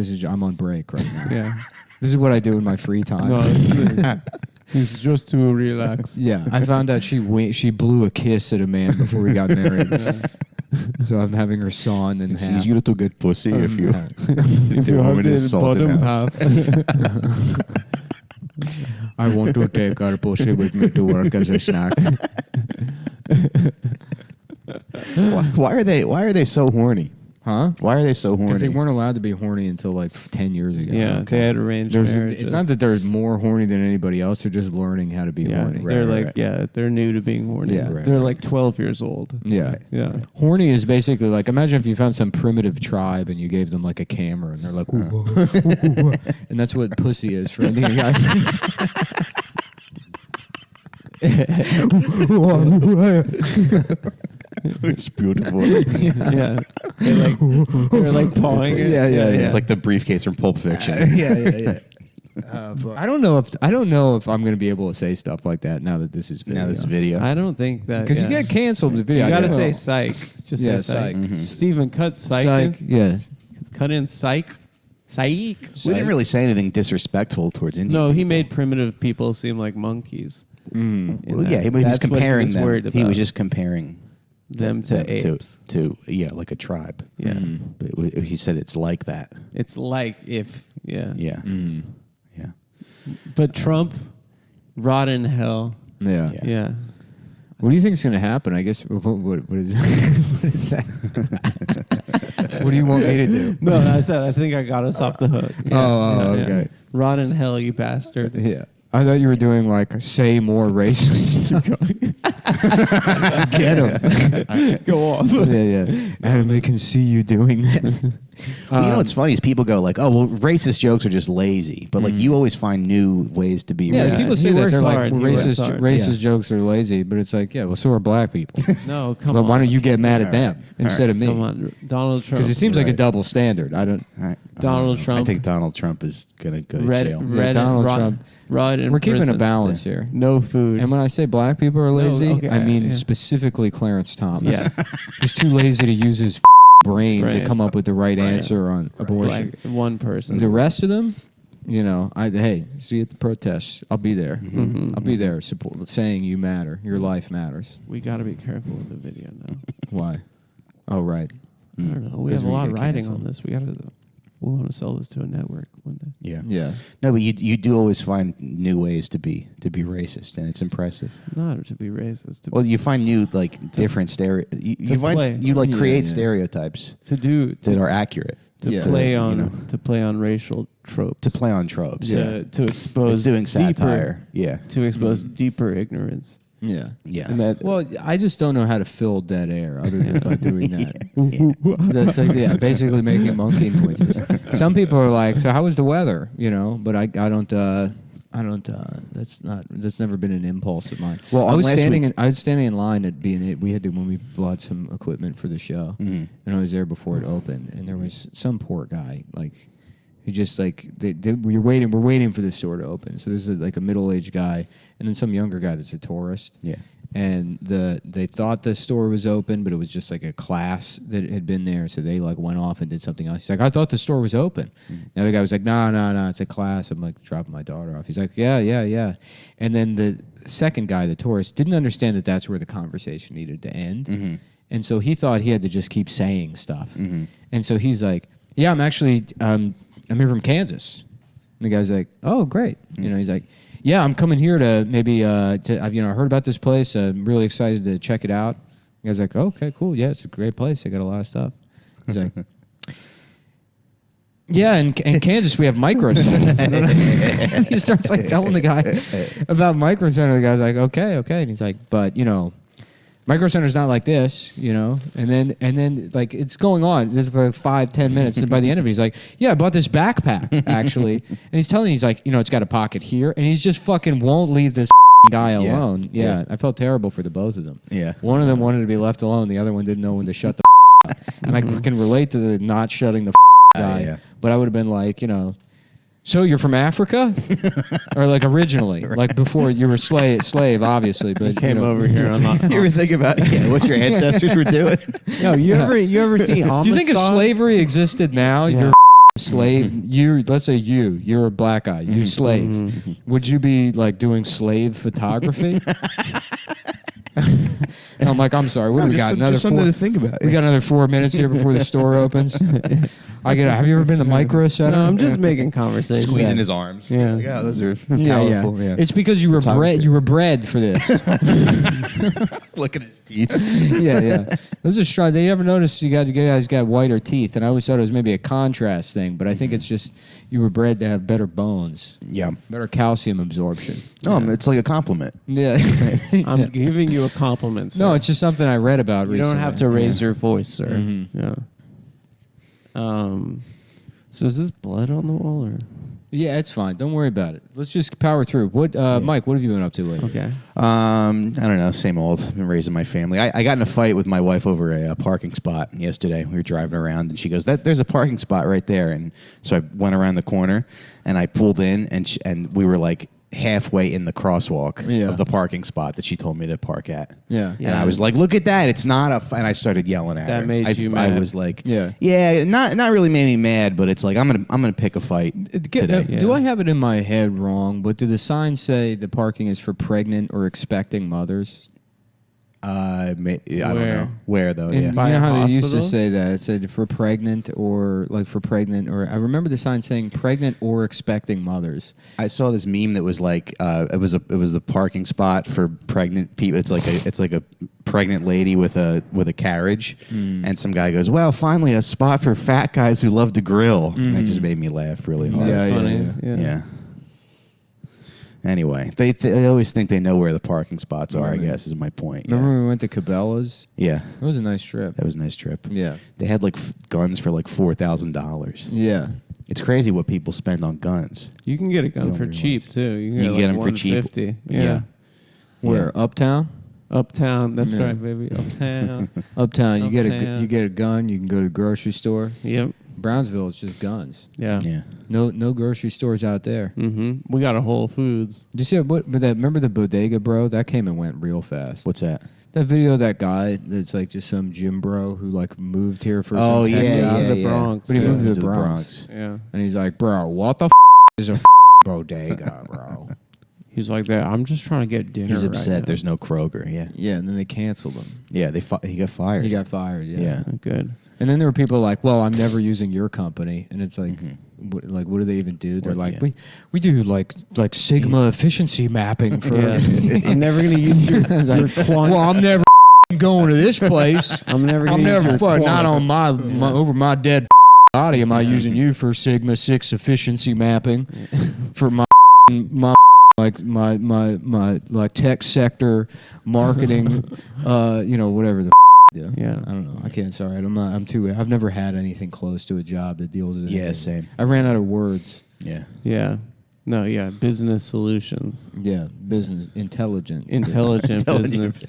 on break right now. Yeah. This is what I do in my free time. No, it's just to relax. Yeah, I found out she blew a kiss at a man before we got married. So I'm having her sawn in It's half. easier to get pussy if you If the you have woman is the salt in bottom half. half. I want to take her pussy with me to work as a snack. Why are they so horny? Huh? Why are they so horny? Because they weren't allowed to be horny until like 10 years ago. Yeah, they had arranged marriages. It's not that they're more horny than anybody else. They're just learning how to be Yeah, horny. they're Right, like right. yeah, they're new to being horny. Yeah. Right, They're right. like 12 years old. Yeah. Yeah. Horny is basically like, imagine if you found some primitive tribe and you gave them like a camera and they're like, ooh, ooh, ooh, ooh. And that's what pussy is for Indian guys. It's beautiful. Yeah. They're like pawing it. Yeah. It's like the briefcase from Pulp Fiction. yeah. I don't know if I'm going to be able to say stuff like that now that this is video. Now this video. I don't think that Because you get canceled with video. You gotta I say guess. psych. Just Yeah, say psych. psych. Mhm. Stephen, cut psych. Psych. in. Yes. Cut in psych. Psych. We didn't really say anything disrespectful towards Indian. No, he people. made primitive people seem like monkeys. Mm. in Well, that. yeah, he was That's what comparing he was them. worried He was about. just comparing them to apes. to like a tribe. Yeah. But he said it's like that. It's like if yeah. Yeah. Mm. Yeah. Uh, But Trump, rot in hell. Yeah. Yeah. What do you think is going to happen? I guess what is what is that? What do you want me to do? No, I think I got us off the hook. Oh, okay. Rot in hell, you bastard. Yeah. I thought you were doing like say more racist. Get him. Go off. Yeah. And they can see you doing that. Well, you know what's funny is people go like, "Oh, well, racist jokes are just lazy," but like you always find new ways to be Yeah, racist. people He say that works they're like hard. He works hard. racist jokes are lazy, but it's like, yeah, well, so are black people. No, come Well, on. why don't you get mad at them instead of me? Come on, Donald Trump. Because it seems like a Right. double standard. I don't. All right. Donald I Trump. think Donald Trump is gonna go to Red, jail. red, Donald rot, Trump. rot in We're keeping prison. a balance here. No food. And when I say black people are lazy, okay, I mean yeah. specifically Clarence Thomas. Yeah. He's too lazy to use his brain Right. to come up with the right answer on abortion. Like one person. The rest of them, you know, hey, see you at the protests. I'll be there. I'll be there, saying you matter. Your life matters. We got to be careful with the video now. Why? Oh, right. I don't know. We 'Cause have a we lot get riding canceled. on this. We want to sell this to a network one day. Yeah. Yeah. No, but you do always find new ways to be racist, and it's impressive. Not to be racist. Well, you find new like different you find play. you like Yeah, create yeah. stereotypes to do that are accurate to Yeah. play You on know. to play on racial tropes. to play on tropes. to expose It's doing deeper, satire. Yeah. to expose deeper ignorance. Yeah. Yeah. And that Well, I just don't know how to fill dead air other than by doing that. That's like, yeah, basically making monkey noises. Some people are like, so how was the weather? You know, but I don't, that's never been an impulse of mine. Well, I was last standing week- in line at B&A. When we bought some equipment for the show, and I was there before it opened, and there was some poor guy, like, who just like, we're waiting for the store to open. So this is like a middle-aged guy, and then some younger guy that's a tourist. Yeah. and they thought the store was open, but it was just like a class that had been there, so they like went off and did something else. He's like, I thought the store was open. The other guy was like, no, it's a class. I'm like dropping my daughter off. He's like, yeah. And then the second guy, the tourist, didn't understand that that's where the conversation needed to end. And so he thought he had to just keep saying stuff. And so he's like, yeah, I'm actually, I'm here from Kansas. And the guy's like, oh, great. He's like, yeah, I'm coming here to maybe, I've heard about this place. I'm really excited to check it out. The guy's like, oh, okay, cool. Yeah, it's a great place. They got a lot of stuff. He's like, yeah, in Kansas we have Micro Center. He starts like telling the guy about Micro Center. The guy's like, okay. And he's like, but, Micro Center's not like this, and then like it's going on. This is for 5-10 minutes, and by the end of it, he's like, "Yeah, I bought this backpack actually," and he's telling, he's like, it's got a pocket here, and he's just fucking won't leave this guy alone. Yeah, I felt terrible for the both of them. Yeah, one of them wanted to be left alone, the other one didn't know when to shut the up, and I can relate to the not shutting the guy, but I would have been like, so you're from Africa, or like originally, like before you were slave, obviously, but came over here. You ever think about what your ancestors were doing? No, you ever see Amistad? You think if slavery existed now, you're a slave. Let's say you're a black guy, you slave. Would you be like doing slave photography? And I'm like, I'm sorry. What do we got? Another something to think about. We got another 4 minutes here before the store opens. Have you ever been to Micro Center? No, I'm just making conversation. Squeezing his arms. Yeah, like, those are powerful. Yeah. It's because you were bred. You were bred for this. Look at his teeth. Yeah. Those are strong. You ever notice you guys got whiter teeth? And I always thought it was maybe a contrast thing, but I think it's just you were bred to have better bones. Yeah. Better calcium absorption. No, it's like a compliment. Yeah. I'm giving you a compliment, sir. No, it's just something I read about recently. You don't have to raise your voice, sir. Yeah. So is this blood on the wall, or? Yeah, it's fine. Don't worry about it. Let's just power through. What, Mike? What have you been up to lately? Okay. I don't know. Same old. Been raising my family. I got in a fight with my wife over a parking spot yesterday. We were driving around, and she goes, "There's a parking spot right there." And so I went around the corner, and I pulled in, and we were like halfway in the crosswalk of the parking spot that she told me to park at. Yeah. And I was like, "Look at that! It's not a." And I started yelling at her. That made you mad. I was like, "Yeah, not really made me mad, but it's like I'm gonna pick a fight today." Do I have it in my head wrong? But do the signs say the parking is for pregnant or expecting mothers? I don't know where though. You know By a how they used to hospital? say that? It said for pregnant or I remember the sign saying pregnant or expecting mothers. I saw this meme that was like it was a parking spot for pregnant people. It's like a pregnant lady with a carriage, and some guy goes, "Well, finally a spot for fat guys who love to grill." And that just made me laugh really hard. That's Yeah, funny. yeah. Anyway, they always think they know where the parking spots are. I guess is my point. Remember when we went to Cabela's? Yeah, It was a nice trip. that was a nice trip. Yeah. They had like guns for like $4,000. Yeah. It's crazy what people spend on guns. You can get a gun don't for realize. cheap too. You can get like them for cheap. $150. Yeah. Where? Uptown? Uptown. That's Yeah. right, baby. Uptown. Uptown. You get Uptown. a gun. You can go to the grocery store. Yep. Brownsville, it's just guns. Yeah. Yeah. No grocery stores out there. We got a Whole Foods. Did you see remember the bodega, bro? That came and went real fast. What's that? That video of that guy that's like just some gym bro who like moved here for Oh, some tech yeah, job. yeah, the yeah. Bronx. But he yeah. moved to To the the Bronx. Yeah. And he's like, bro, what the is a bodega, bro? He's like that. I'm just trying to get dinner. He's right upset. now." There's no Kroger. Yeah. Yeah, and then they canceled him. Yeah. He got fired. He got fired, Yeah. Good. And then there were people like, well, I'm never using your company. And it's like, what do they even do? They're like, we do like Sigma efficiency mapping for. Yeah. I'm never gonna use your quant. Well, I'm never going to this place. I'm never gonna I'm use never your not quants. on my over my dead body. Am I using you for Sigma 6 efficiency mapping for my like tech sector marketing? Whatever the. Yeah. I don't know. I can't. Sorry, I've never had anything close to a job that deals with it. Yeah. Same. I ran out of words. Yeah. Yeah. No. Yeah. Business solutions. Yeah, business Intelligent Intelligent. business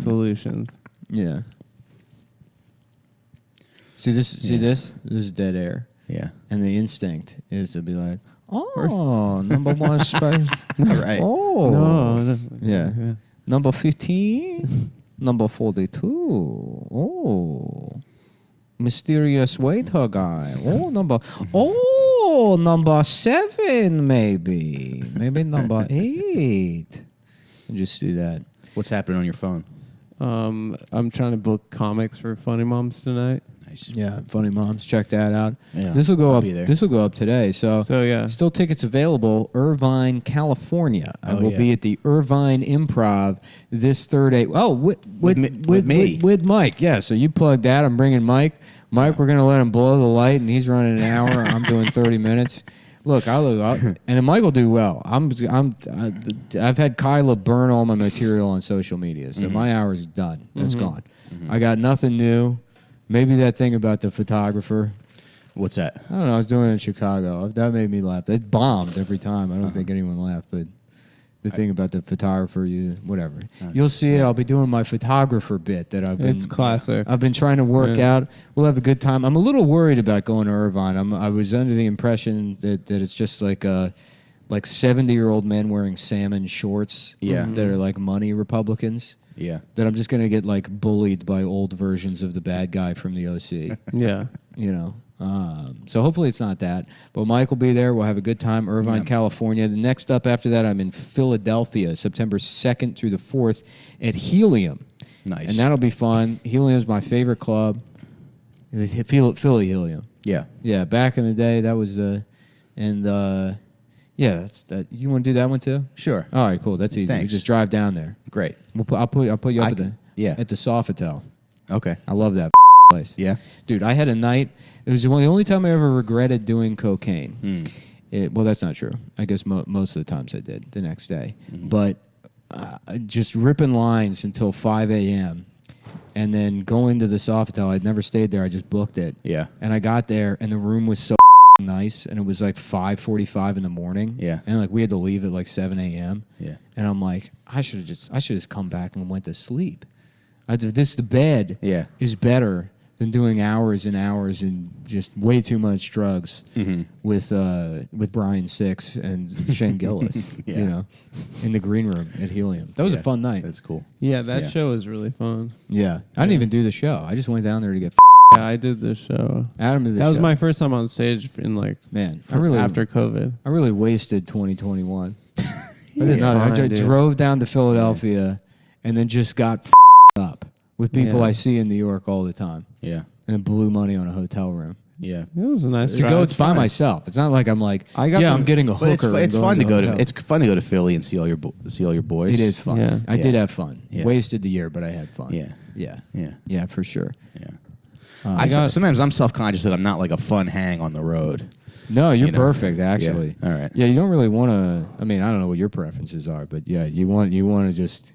solutions. Yeah. See this? This is dead air. Yeah. And the instinct is to be like, oh, number one space. All right. Oh. No. Yeah. Number 15. Number 42. Oh. Mysterious waiter guy. Number 7 maybe. Maybe number 8. Just do that. What's happening on your phone? I'm trying to book comics for Funny Moms tonight. Nice. Yeah, Funny Moms. Check that out. Yeah, this will go I'll up. be there. This will go up today. So yeah, still tickets available. Irvine, California. I will be at the Irvine Improv this Thursday. Oh, with me. With Mike. Yeah. So you plug that. I'm bringing Mike. Mike, we're gonna let him blow the light, and he's running an hour. I'm doing 30 minutes. Look, and then Mike will do well. I've had Kyla burn all my material on social media, so my hour's done. It's gone. I got nothing new. Maybe that thing about the photographer. What's that? I don't know. I was doing it in Chicago. That made me laugh. It bombed every time. I don't think anyone laughed, but the thing about the photographer, whatever. You'll see it. I'll be doing my photographer bit that I've been. It's classic. I've been trying to work out. We'll have a good time. I'm a little worried about going to Irvine. I was under the impression that it's just like 70-year-old men wearing salmon shorts. That are like money Republicans. Yeah. That I'm just gonna get like bullied by old versions of the bad guy from the OC. Yeah. You know. So hopefully it's not that. But Mike will be there. We'll have a good time. Irvine, California. The next up after that, I'm in Philadelphia, September 2nd through the 4th at Helium. Nice. And that'll be fun. Helium's my favorite club. Philly Helium. Yeah. Yeah, back in the day, that was yeah, that's that. You want to do that one too? Sure. All right, cool. That's easy. Thanks. You just drive down there. Great. I'll put you up at the Sofitel. Okay. I love that place. Yeah. Dude, I had a night. It was the only time I ever regretted doing cocaine. Well, that's not true. I guess most of the times I did the next day. But just ripping lines until 5 a.m. and then going to the Sofitel. I'd never stayed there. I just booked it. Yeah. And I got there, and the room was so nice, and it was like 5:45 in the morning. Yeah. And like we had to leave at like 7 a.m. Yeah. And I'm like, I should have just come back and went to sleep. The bed is better than doing hours and hours and just way too much drugs with Brian Six and Shane Gillis, you know, in the green room at Helium. That was a fun night. That's cool. Yeah, that show was really fun. Yeah. I didn't even do the show. I just went down there to get Yeah, I did this show. Adam did the show. That was my first time on stage in after COVID. I really wasted 2021. I did not. I drove down to Philadelphia and then just got up with people I see in New York all the time. Yeah. And blew money on a hotel room. Yeah. It was a nice To drive. go by myself. It's not like I'm like, I'm getting a hooker. But it's and fun to going go hotel. to. It's fun to go to Philly and see all your boys. It is fun. Yeah. I did have fun. Yeah. Wasted the year, but I had fun. Yeah. Yeah. Yeah. Yeah, for sure. Yeah. Sometimes I'm self-conscious that I'm not like a fun hang on the road. No, you're You know? perfect, actually. Yeah. All right. Yeah, you don't really want to. I mean, I don't know what your preferences are, but yeah, you want to just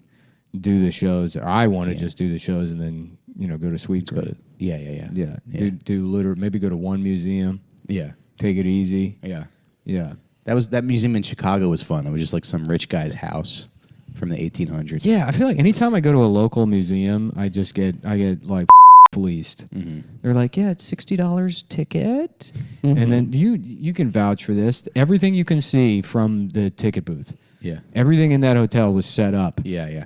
do the shows. Or I want to just do the shows and then go to Sweet Green. Yeah. Do maybe go to one museum. Yeah. Take it easy. Yeah. Yeah. That museum in Chicago was fun. It was just like some rich guy's house from the 1800s. Yeah, I feel like anytime I go to a local museum, I get like fleeced. They're like, yeah, it's $60 ticket, and then you can vouch for this. Everything you can see from the ticket booth. Yeah. Everything in that hotel was set up. Yeah.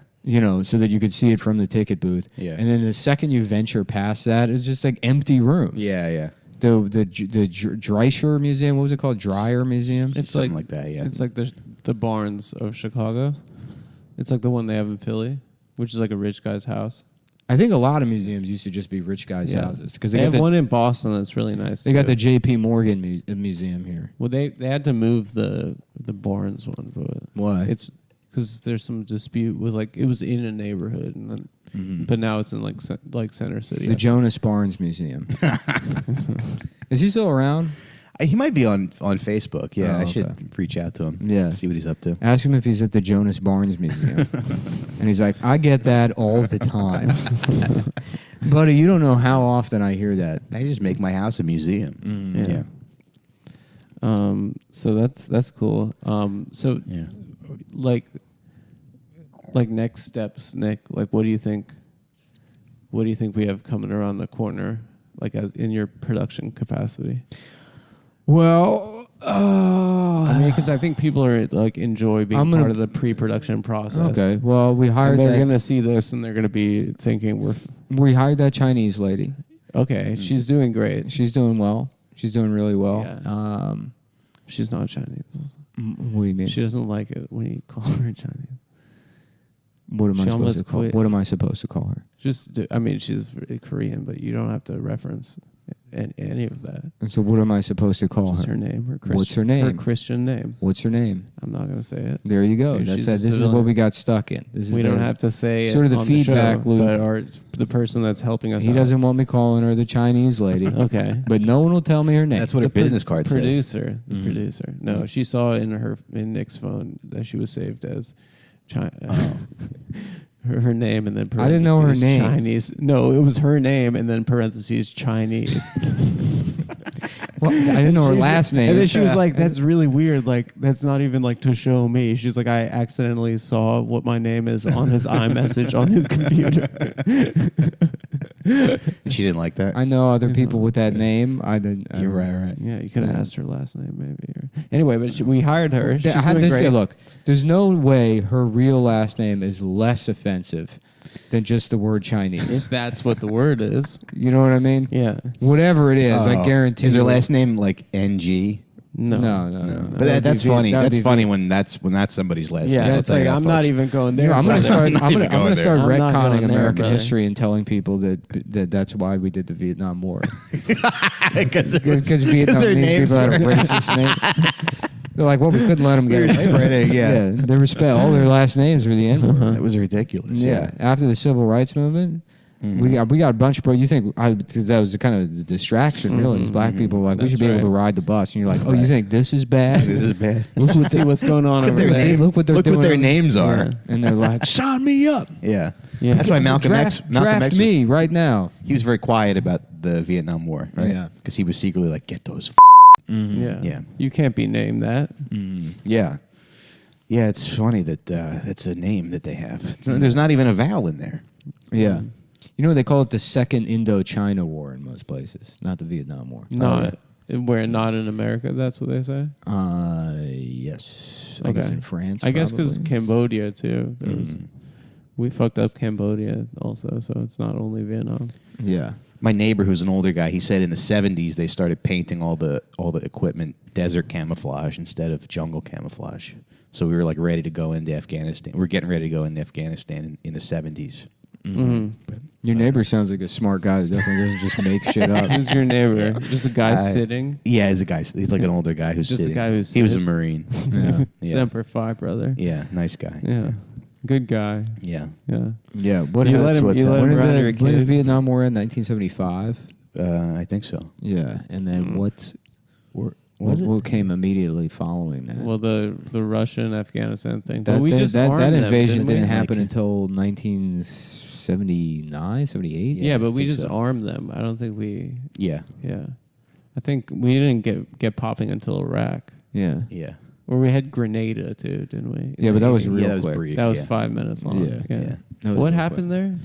So that you could see it from the ticket booth. Yeah. And then the second you venture past that, it's just like empty rooms. Yeah. The Dreischer Museum, what was it called? Dreyer Museum? It's Something like that, yeah. It's like the Barnes of Chicago. It's like the one they have in Philly, which is like a rich guy's house. I think a lot of museums used to just be rich guys' houses because they have one in Boston that's really nice. They got the J.P. Morgan museum here. Well, they had to move the Barnes one, but Why? It's because there's some dispute with it was in a neighborhood, and then but now it's in like Center City. The Jonas Barnes Museum. Is he still around? He might be on Facebook. Yeah, Oh, I should reach out to him. Yeah. See what he's up to. Ask him if he's at the Jonas Barnes Museum. And he's like, I get that all the time. Buddy, you don't know how often I hear that. I just make my house a museum. Yeah. So that's cool. So Yeah. like next steps, Nick. Like, what do you think? What do you think we have coming around the corner? Like, as in your production capacity. Well, I I mean, because I think people are like enjoy being part of the pre-production process. Okay. Well, we hired And they're that. gonna see this and they're gonna be thinking We hired that Chinese lady. okay. She's doing great. She's doing well. She's doing really well. Yeah. She's not Chinese. What do you mean? She doesn't like it when you call her Chinese. What am I she supposed almost to call? quit. What am I supposed to call her? I mean, she's Korean, but you don't have to reference any of that. And so what am I supposed to call Just her? her name. What's her name? Her Christian name. What's her name? I'm not gonna say it. There you go. Dude, That's she's that. a This is civilian. what we got stuck in. This is We don't have to say sort it of the on feedback the show, loop. but the person that's helping us He out. doesn't want me calling her the Chinese lady. Okay. But no one will tell me her name. That's what her business card says. Producer. The producer. No, she saw in Nick's phone that she was saved as China. Her name and then I didn't know her parentheses name. Chinese. No, it was her name and then parentheses Chinese. Well, I didn't know her last name. And then she was like, "That's really weird. Like, that's not even like to show me." She's like, "I accidentally saw what my name is on his iMessage on his computer." She didn't like that. I know other people with that name. I didn't. You're right. Yeah, you could have asked her last name maybe. Anyway, but we hired her. She's I had doing to say, great. look, there's no way her real last name is less offensive than just the word Chinese. If that's what the word is. You know what I mean? Yeah. Whatever it is, I guarantee. Is her you- last name like NG? No. No. But that's funny. That would That's be funny when that's somebody's last Yeah, name. I'll it's tell you like that, I'm not folks. even going You there. know, I'm brother. gonna not even start going start there. I'm not retconning going there, American brother. history and telling people that's why we did the Vietnam War. Because Because their Vietnamese names people had a were- racist name. They're like, well, we couldn't let them get They were away with it. spreading, yeah. They respect all their last names were the N word. That was ridiculous. Yeah. After the civil rights movement, we got a bunch of bro. You think because that was kind of the distraction, really? Is black people were like, we should be able to ride the bus, and you're like, oh, you think this is bad? This is bad. Let's see what's going on over their there. name- Look what they're Look doing. what their names are. Yeah. And they're like, sign me up. Yeah. Yeah. That's why Malcolm X. Draft me right now. He was very quiet about the Vietnam War, right? Yeah. Because he was secretly like, get those. Yeah. Yeah. You can't be named that. Yeah. Yeah, it's funny that it's a name that they have. There's not even a vowel in there. Yeah. You know, they call it the Second Indochina War in most places, not the Vietnam War. Not not in America. That's what they say. Yes. I guess in France. I guess because probably. Cambodia too. We fucked up Cambodia also, so it's not only Vietnam. Yeah. My neighbor, who's an older guy, he said in the 70s they started painting all the equipment desert camouflage instead of jungle camouflage. So we were like ready to go into Afghanistan. We were getting ready to go into Afghanistan in the 70s. But, Your neighbor sounds like a smart guy that definitely doesn't just make shit up. Who's your neighbor? Just a guy sitting. yeah, he's a guy. He's like an older guy who's Just a sitting. guy who He was a sits. Marine. Yeah. Yeah. Semper Fi, brother. Yeah, nice guy. Yeah. Good guy. Yeah. Yeah. Yeah. What You happened? let him- what's you up. let When him did around your when did the kid. Vietnam War end? 1975. I think so. Yeah. And then Was it? what came immediately following that? Well, the Russian Afghanistan thing. that But we thing- just that armed them, invasion didn't we? didn't happen Like- until 1979, 78. Yeah, but we think just so. armed them. I don't think we. Yeah. Yeah. I think we didn't get popping until Iraq. Yeah. Yeah. Or we had Grenada too, didn't we? Yeah, but that was real yeah, that was quick. brief. That was yeah. 5 minutes long. Yeah, yeah. That was What real happened there?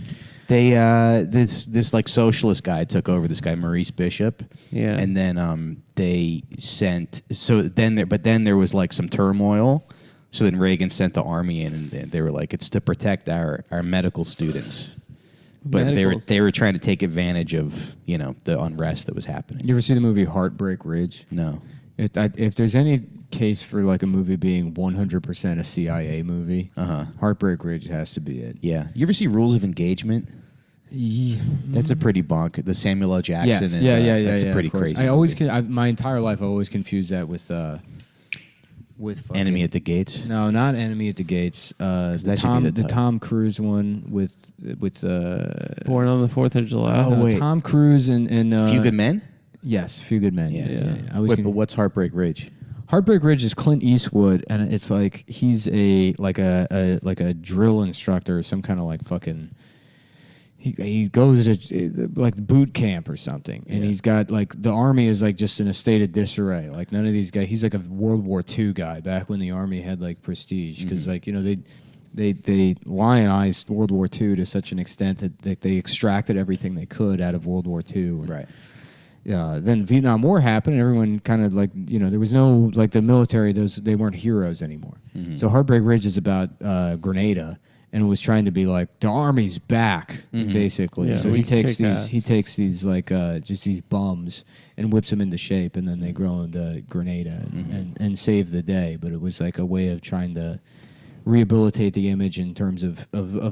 They this like socialist guy took over. This guy Maurice Bishop. Yeah. And then they sent. So then there was like some turmoil. So then Reagan sent the army in, and they were like, it's to protect our medical students. But they were trying to take advantage of the unrest that was happening. You ever see the movie Heartbreak Ridge? No. If there's any case for like a movie being 100% a CIA movie, Heartbreak Ridge has to be it. Yeah. You ever see Rules of Engagement? That's a pretty bonk. The Samuel L. Jackson. Yes, and, yeah. That's a pretty of course. crazy. I always, movie. my entire life, I always confused that with fucking, Enemy at the Gates. No, not Enemy at the Gates. that should be the title. Tom Cruise one with Born on the 4th of July. Oh, wait. Tom Cruise and Few Good Men. Yes, Few Good Men. Yeah. I was Wait, but what's Heartbreak Ridge? Heartbreak Ridge is Clint Eastwood, and it's like he's a drill instructor or some kind of like fucking. He goes to like boot camp or something, and he's got like the army is like just in a state of disarray. Like none of these guys. He's like a World War II guy back when the army had like prestige, because like they lionized World War II to such an extent that they extracted everything they could out of World War II. Right. then Vietnam War happened, and everyone kind of like, there was no, like the military, they weren't heroes anymore. So Heartbreak Ridge is about Grenada, and it was trying to be like, the army's back, basically. Yeah, So we he takes kick ass. these like just these bums and whips them into shape, and then they grow into Grenada and save the day. But it was like a way of trying to rehabilitate the image in terms of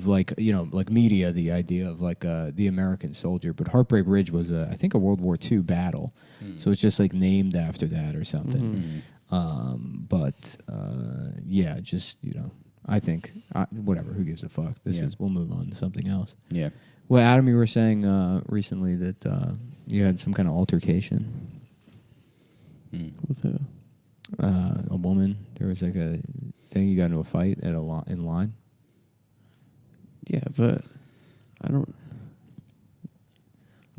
like, like media, the idea of like the American soldier. But Heartbreak Ridge was I think a World War II battle, so it's just like named after that or something. Yeah, just I think whatever. Who gives a fuck? We'll move on to something else. Yeah. Well, Adam, you were saying recently that you had some kind of altercation. With who? A woman. There was like a thing, you got into a fight at in line. Yeah, but I don't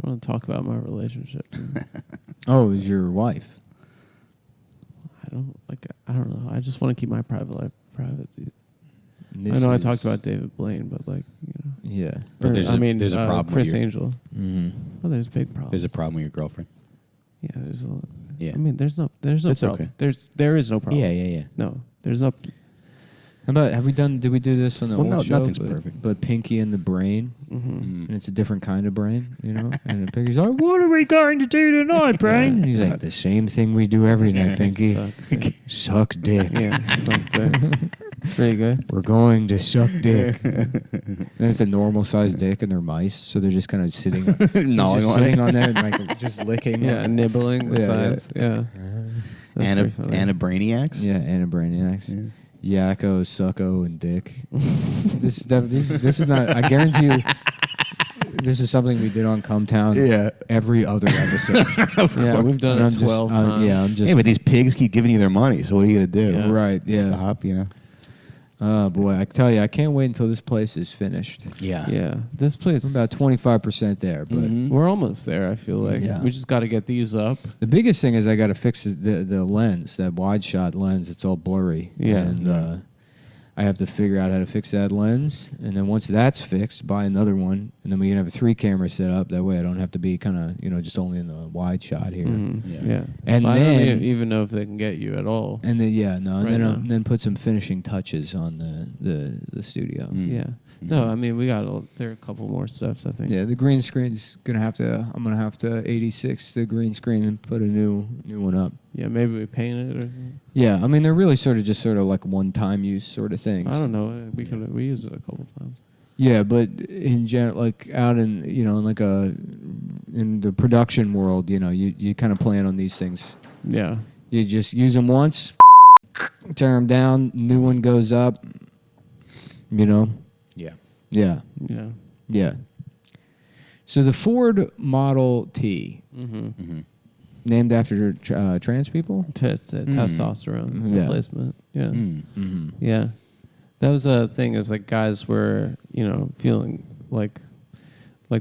want to talk about my relationship. Oh, it was your wife. I don't know. I just want to keep my private life private. I know I talked about David Blaine, but like, Yeah. But there's a problem Chris with your, Angel. Oh, there's big problems. There's a problem with your girlfriend. Yeah, there's a. Yeah. I mean, there's no That's problem. okay. There is no problem. Yeah. No, there's no. How about did we do this on the Well, old show? nothing's perfect. But Pinky and the Brain, Mm-hmm. and it's a different kind of brain, And then Pinky's like, "What are we going to do tonight, Brain?" And he's like, "The same thing we do every night, Pinky. Suck dick. Yeah, something. Pretty good. We're going to suck dick." And it's a normal sized dick, and they're mice, so they're just kind of sitting, Gnawing on sitting it. on there, and like just licking. Yeah, nibbling the Yeah, sides. Yeah. That's pretty funny. And a Brainiacs. Yeah, and a Brainiacs. Yeah. Yakko, Sucko, and Dick. This is not. I guarantee you, this is something we did on Cumtown. Yeah. Every other episode. Yeah, we've done And it 12 times. Yeah, I'm just. Hey, but these pigs keep giving you their money, so what are you going to do? Yeah. Right. Yeah. Stop, Oh boy, I tell you, I can't wait until this place is finished. Yeah. Yeah, this place. We're about 25% there, but We're almost there. I feel like Yeah. we just got to get these up. the biggest thing is I got to fix the lens, that wide shot lens. It's all blurry. Yeah. And I have to figure out how to fix that lens, and then once that's fixed, buy another one, and then we can have a 3-camera setup. That way, I don't have to be kind of just only in the wide shot here. Yeah. And I then don't even know if they can get you at all. And then Right now. then put some finishing touches on the studio. Yeah. No, I mean there are a couple more steps. I think. Yeah, the green screen's I'm gonna have to 86 the green screen and put a new one up. Yeah, maybe we paint it or. Yeah, I mean they're really sort of like one-time use sort of things. I don't know. We used it a couple times. Yeah, but in general, like out in in the production world, you kind of plan on these things. Yeah. You just use them once, tear them down, new one goes up. Yeah. Yeah, Yeah. yeah. So the Ford Model T, named after trans people. Testosterone Yeah. replacement. Yeah. Mm-hmm. Yeah. That was a thing. It was like guys were, feeling like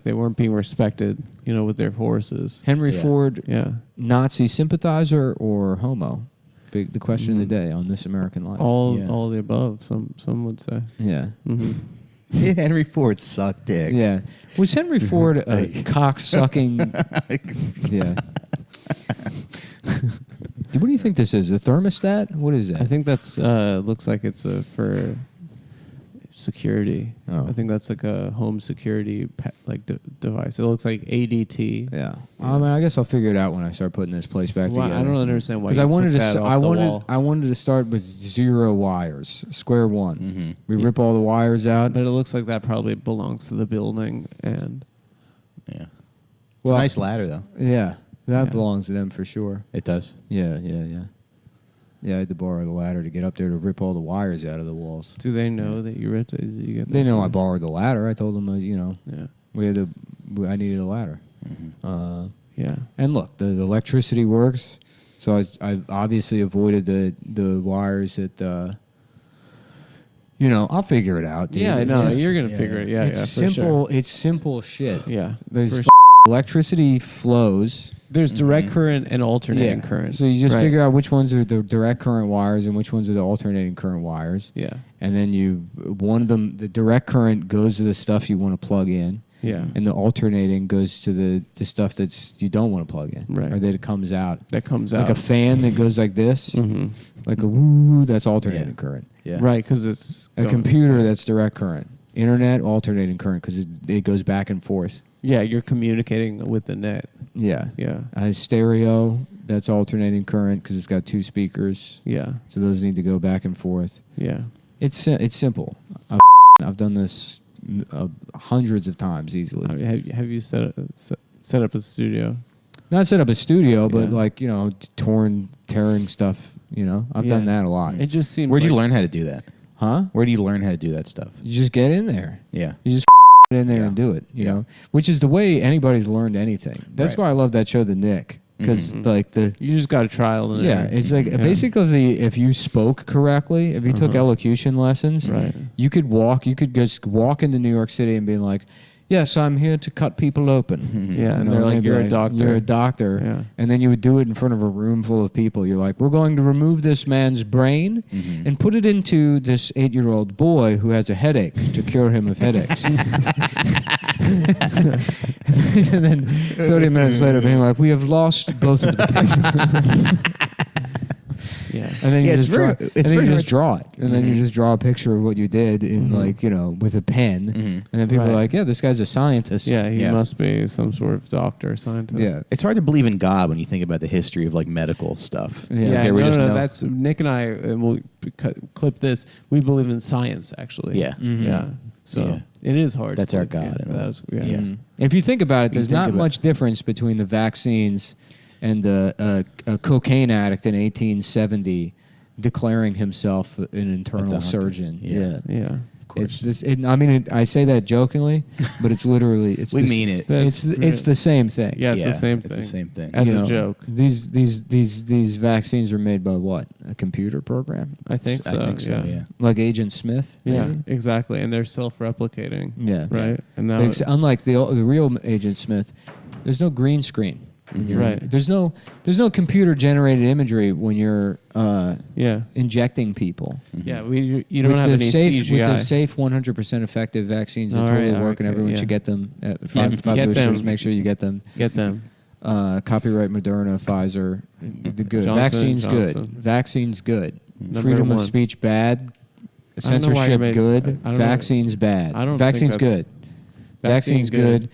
they weren't being respected, with their horses. Henry Yeah. Ford, Yeah. Nazi sympathizer or homo? The question of the day on This American Life. All the above. Some would say. Yeah. Mm-hmm. Did Henry Ford suck dick? Yeah. Was Henry Ford a cock-sucking... Yeah. What do you think this is? A thermostat? What is that? I think that's looks like it's for security. Oh. I think that's like a home security device. It looks like ADT. Yeah. I mean, I guess I'll figure it out when I start putting this place back Well, together. I don't understand why. Because I I wanted to start with 0 wires, square one. Mm-hmm. We rip all the wires out. But it looks like that probably belongs to the building, and Yeah. It's Well- a nice ladder, though. Yeah, that Yeah. belongs to them for sure. It does. Yeah. Yeah, I had to borrow the ladder to get up there to rip all the wires out of the walls. do they know that you ripped it? Did you get They that know I from- borrowed the ladder. I told them, Yeah. I needed a ladder. Yeah. And look, the electricity works, so I obviously avoided the wires that. I'll figure it out. Dude. Yeah, I It's know. just- You're gonna figure it. Yeah, it's for simple. sure. It's simple shit. Yeah. There's For electricity flows. There's direct current and alternating current. So you just Right. figure out which ones are the direct current wires and which ones are the alternating current wires. Yeah. And then one of them, the direct current goes to the stuff you want to plug in. Yeah. And the alternating goes to the stuff that's you don't want to plug in. Right. Or that it comes out. That comes Like out. a fan that goes like this. Mhm. Like a woo, that's alternating current. Yeah. Right, because it's A computer, that's direct current. Internet, alternating current, because it goes back and forth. Yeah, you're communicating with the net. Yeah. Yeah. Stereo, that's alternating current because it's got 2 speakers. Yeah. So those need to go back and forth. Yeah. It's simple. I've done this hundreds of times easily. Have you set up a studio? Not set up a studio, but Yeah. like, tearing stuff. I've done that a lot. It just seems. Where'd you learn how to do that? Huh? Where do you learn how to do that stuff? You just get in there. Yeah. You just get in there and do it. You know, which is the way anybody's learned anything. That's Right. why I love that show, The Nick, because You just got to trial and yeah, it's like basically if you spoke correctly, if you took elocution lessons, Right. you could just walk into New York City and be like, "Yes, I'm here to cut people open." Yeah, and they're like, they'd be "You're a doctor." You're a doctor. Yeah. And then you would do it in front of a room full of people. You're like, "We're going to remove this man's brain and put it into this 8-year-old boy who has a headache to cure him of headaches." And then 30 minutes later, being like, "We have lost both of the patients." Yeah. And then you it's just very- draw. it's And then very you just hard- draw it, and then you just draw a picture of what you did in with a pen, and then people are Right. like, "Yeah, this guy's a scientist." Yeah, he Yeah. must be some sort of doctor or scientist. yeah. It's hard to believe in God when you think about the history of like medical stuff. Yeah. Yeah, Okay, we no, just no, know. that's Nick and I. And we'll clip this. We believe in science, actually. Yeah. Yeah. So Yeah. it is hard. That's to our believe- God, Yeah, and all. that's, yeah. Yeah. Mhm. If you think about it, there's think not about- much difference between the vaccines and a cocaine addict in 1870 declaring himself an internal doctor. surgeon. Yeah. Yeah. It's this. I say that jokingly, but it's literally. It's We the mean it. It's the same thing. Yeah, it's Yeah, the same thing. It's the same thing. As You a know, joke. These vaccines are made by what? A computer program? I think so. I think so. Yeah. Like Agent Smith? Yeah, maybe? exactly. And they're self-replicating. Yeah. Right. And now, Unlike the real Agent Smith, there's no green screen. right. There's no computer generated imagery when you're Yeah. injecting people. Yeah. You don't have the any safe, CGI. With the safe 100% effective vaccines that All totally right, work, and okay, everyone yeah. should get them. Five get boosters. them. Make sure you get them. Get them. Copyright Moderna, Pfizer. The good Johnson vaccines & good. Johnson. Vaccines good. Number Freedom of one. speech bad. I don't know why Censorship you're good. I don't know. Vaccines bad. I don't think Vaccines that's- good. Vaccines good.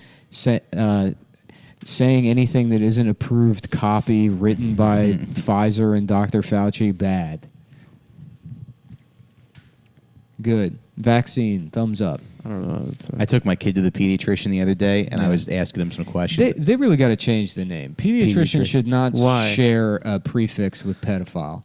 Saying anything that isn't approved copy written by Pfizer and Dr. Fauci bad. Good. Vaccine thumbs up. I don't know. It's, I took my kid to the pediatrician the other day, and I Yeah. was asking him some questions. They really got to change the name. Pediatrician Pediatrician. should not Why? share a prefix with pedophile.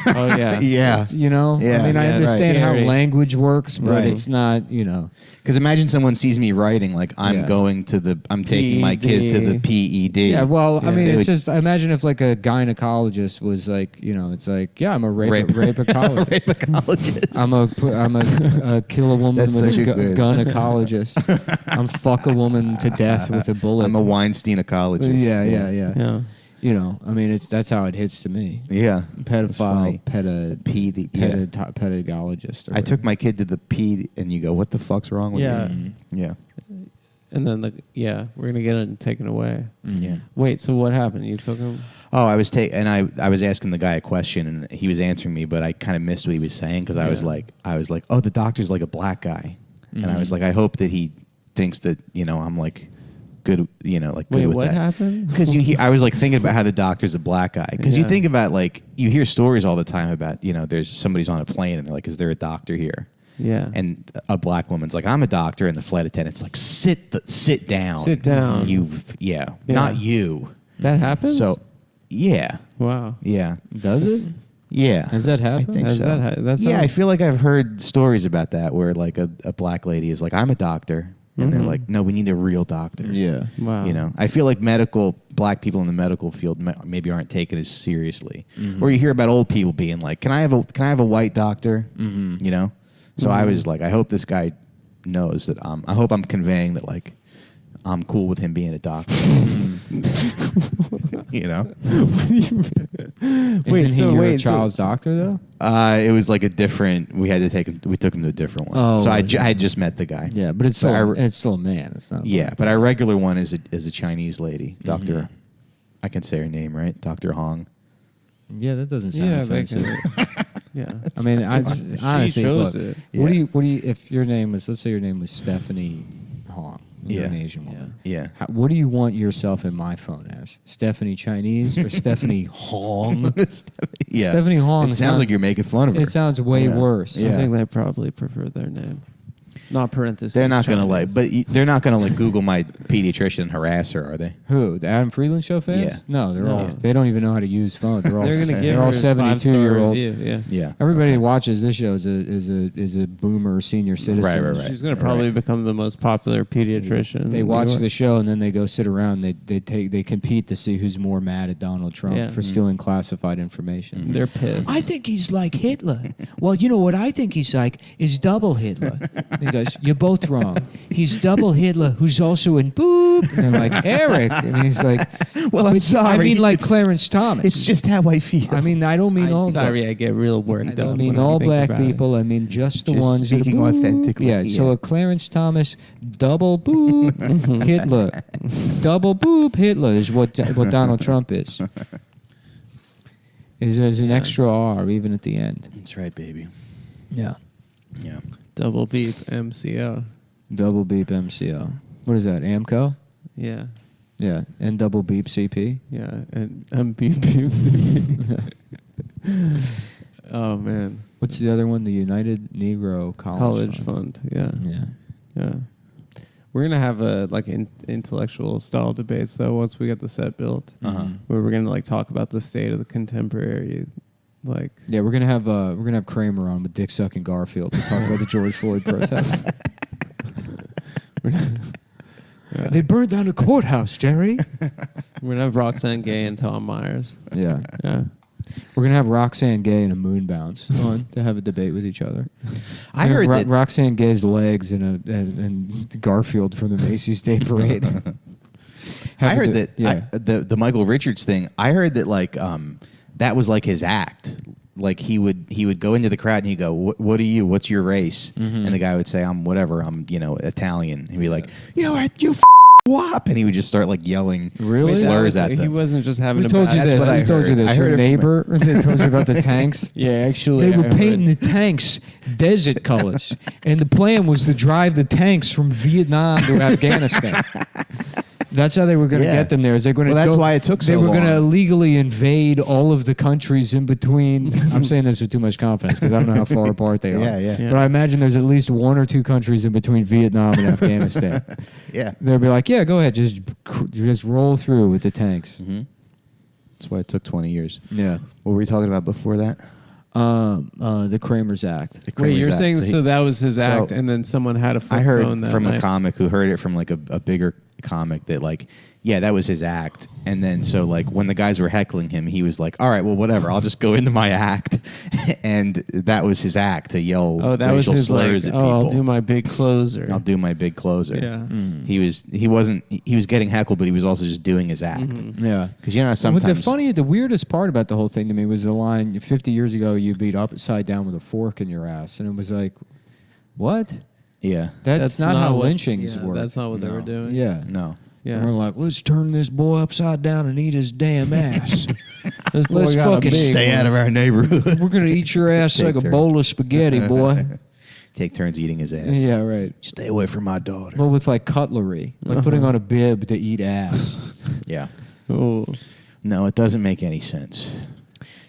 oh yeah. yeah. You know? Yeah, I mean, I yeah, understand how scary. language works, but Right. it's not, you know. Because imagine someone sees me writing like I'm Yeah. I'm taking my kid to the PED. Yeah, well, I Yeah. mean, They it's would- just, imagine if like a gynecologist was like, you know, it's like, yeah, I'm a rapecologist. Rapecologist. I'm a kill a woman That's with such a a good- gynecologist. I'm fuck a woman to death with a bullet. I'm a Weinstein ecologist. yeah. Yeah. You know, I mean, that's how it hits to me. Yeah. Pedophile, I pedagogist. took my kid to the PED, and you go, "What the fuck's wrong with Yeah. you?" Yeah. And then we're gonna get it taken away. Yeah. Wait. So what happened? You took him? Oh, I was I was asking the guy a question, and he was answering me, but I kind of missed what he was saying because I was like, "Oh, the doctor's like a black guy," and I was like, "I hope that he thinks that I'm like good, like Wait, good with what that." happened? Because I was like thinking about how the doctor's a black guy. Because you Yeah. think about like you hear stories all the time about there's somebody's on a plane and they're like, "Is there a doctor here?" Yeah. And a black woman's like, "I'm a doctor," and the flight attendant's like, sit down, Sit down. Yeah, Yeah. not you." That happens. So, yeah, wow. yeah, Does it? yeah. Has that I happened? think Has so. that's Yeah, how- I feel like I've heard stories about that where like a black lady is like, "I'm a doctor," and they're Mhm. like, "No, we need a real doctor." Yeah. Wow. I feel like black people in the medical field maybe aren't taken as seriously. Mm-hmm. Or you hear about old people being like, "Can I have a white doctor?" Mm-hmm. So I was like, I hope this guy knows that I hope I'm conveying that like I'm cool with him being a doctor. Isn't he your child's doctor though? It was like a different. We had to take him. We took him to a different one. Oh, so I had just met the guy. Yeah, but it's still a man. It's not. Yeah, but our regular one is a Chinese lady, Doctor. I can say her name, right? Dr. Hong. Yeah, that doesn't sound offensive. Yeah, I mean, honestly, chose look, it. What do you? If your name was, let's say your name was Stephanie Hong, you're an Asian woman. Yeah. What do you want yourself in my phone as? Stephanie Chinese or Stephanie Hong? Yeah. Stephanie Hong. It sounds like you're making fun of her. It sounds way worse. I think they probably prefer their name, not parentheses. They're not gonna Chinese. they're not gonna like Google my pediatrician and harass her, are they? Who? The Adam Friedland show fans? Yeah. No, they're No. all. They don't even know how to use phones. They're all. They're gonna give they're all her a 72-year-old. Yeah. Yeah. Everybody who watches this show is a boomer senior citizen. Right. She's gonna probably become the most popular pediatrician. They in watch New York. the show and then they go sit around. They compete to see who's more mad at Donald Trump for stealing classified information. They're pissed. I think he's like Hitler. Well, you know what I think he's like is double Hitler. He goes, you're both wrong. He's double Hitler, who's also in boop. And I'm like, Eric. And he's like, Well, I'm sorry. I mean, like It's- Clarence Thomas. It's just how I feel. I mean, I don't mean all. I'm sorry, I get real worked I up. don't mean when I all think black about it. people. I mean just the Just ones that are speaking boop. authentically, Yeah. So yeah. a Clarence Thomas double boop Hitler, double boop Hitler is what Donald Trump is. There's an extra R even at the end. That's right, baby. Yeah. Yeah. Double beep MCO. Double beep MCO. What is that? AMCO? Yeah. Yeah. And double beep CP. Yeah. And beep beep. CP. Oh man. What's the other one? The United Negro College Fund. Yeah. Yeah. Yeah. We're gonna have a intellectual style debates though once we get the set built, where we're gonna like talk about the state of the contemporary, like Yeah, we're gonna have Kramer on with Dick sucking Garfield to talk about the George Floyd protest. They burned down the courthouse, Jerry. we're gonna have Roxanne Gay and Tom Myers. Yeah. Yeah. We're going to have Roxanne Gay and a moon bounce on to have a debate with each other. I heard that Roxanne Gay's legs and Garfield from the Macy's Day Parade. I heard that the Michael Richards thing. I heard that like that was like his act. Like he would go into the crowd and he'd go, "What are you? What's your race?" And the guy would say, "I'm whatever. I'm Italian." He'd be like, "You wop," and he would just start like yelling Really? slurs at them. He wasn't just having. Who told you That's this? what I Who told you heard. this? I Your heard it from neighbor? They told you about the tanks? Yeah, actually, They were painting the tanks desert colors, and the plan was to drive the tanks from Vietnam to Afghanistan. That's how they were going to get them there. Is they're going to Well, that's why it took so They were long. going to illegally invade all of the countries in between. I'm saying this with too much confidence because I don't know how far apart they are. Yeah. But I imagine there's at least one or two countries in between Vietnam and Afghanistan. Yeah. They'll be like, yeah, go ahead, just roll through with the tanks. That's why it took 20 years. Yeah. What were we talking about before that? The Kramer's Act. The Wait, Kramer's you're Act. saying so that was his so- act, and then someone had a flip I heard phone that from night. a comic who heard it from like a bigger comic that like, yeah, that was his act. And then so like when the guys were heckling him, he was like, all right, well, whatever, I'll just go into my act. And that was his act to yell Oh, that was racial his slurs like. at Oh, people. I'll do my big closer. I'll do my big closer. Yeah. He was getting heckled, but he was also just doing his act. Yeah. Because you know sometimes The weirdest part about the whole thing to me was the line, 50 years ago, you beat upside down with a fork in your ass. And it was like, what? yeah, That's not how what- lynchings yeah, work. That's not what they were doing. Yeah. no. Yeah. And we're like, let's turn this boy upside down and eat his damn ass. This boy Let's got a fucking big Stay one. out of our neighborhood. We're going to eat your ass Take like a turn. bowl of spaghetti, boy. Take turns eating his ass. Yeah, right. Stay away from my daughter. But with like cutlery, like putting on a bib to eat ass. Yeah. Oh. No, it doesn't make any sense.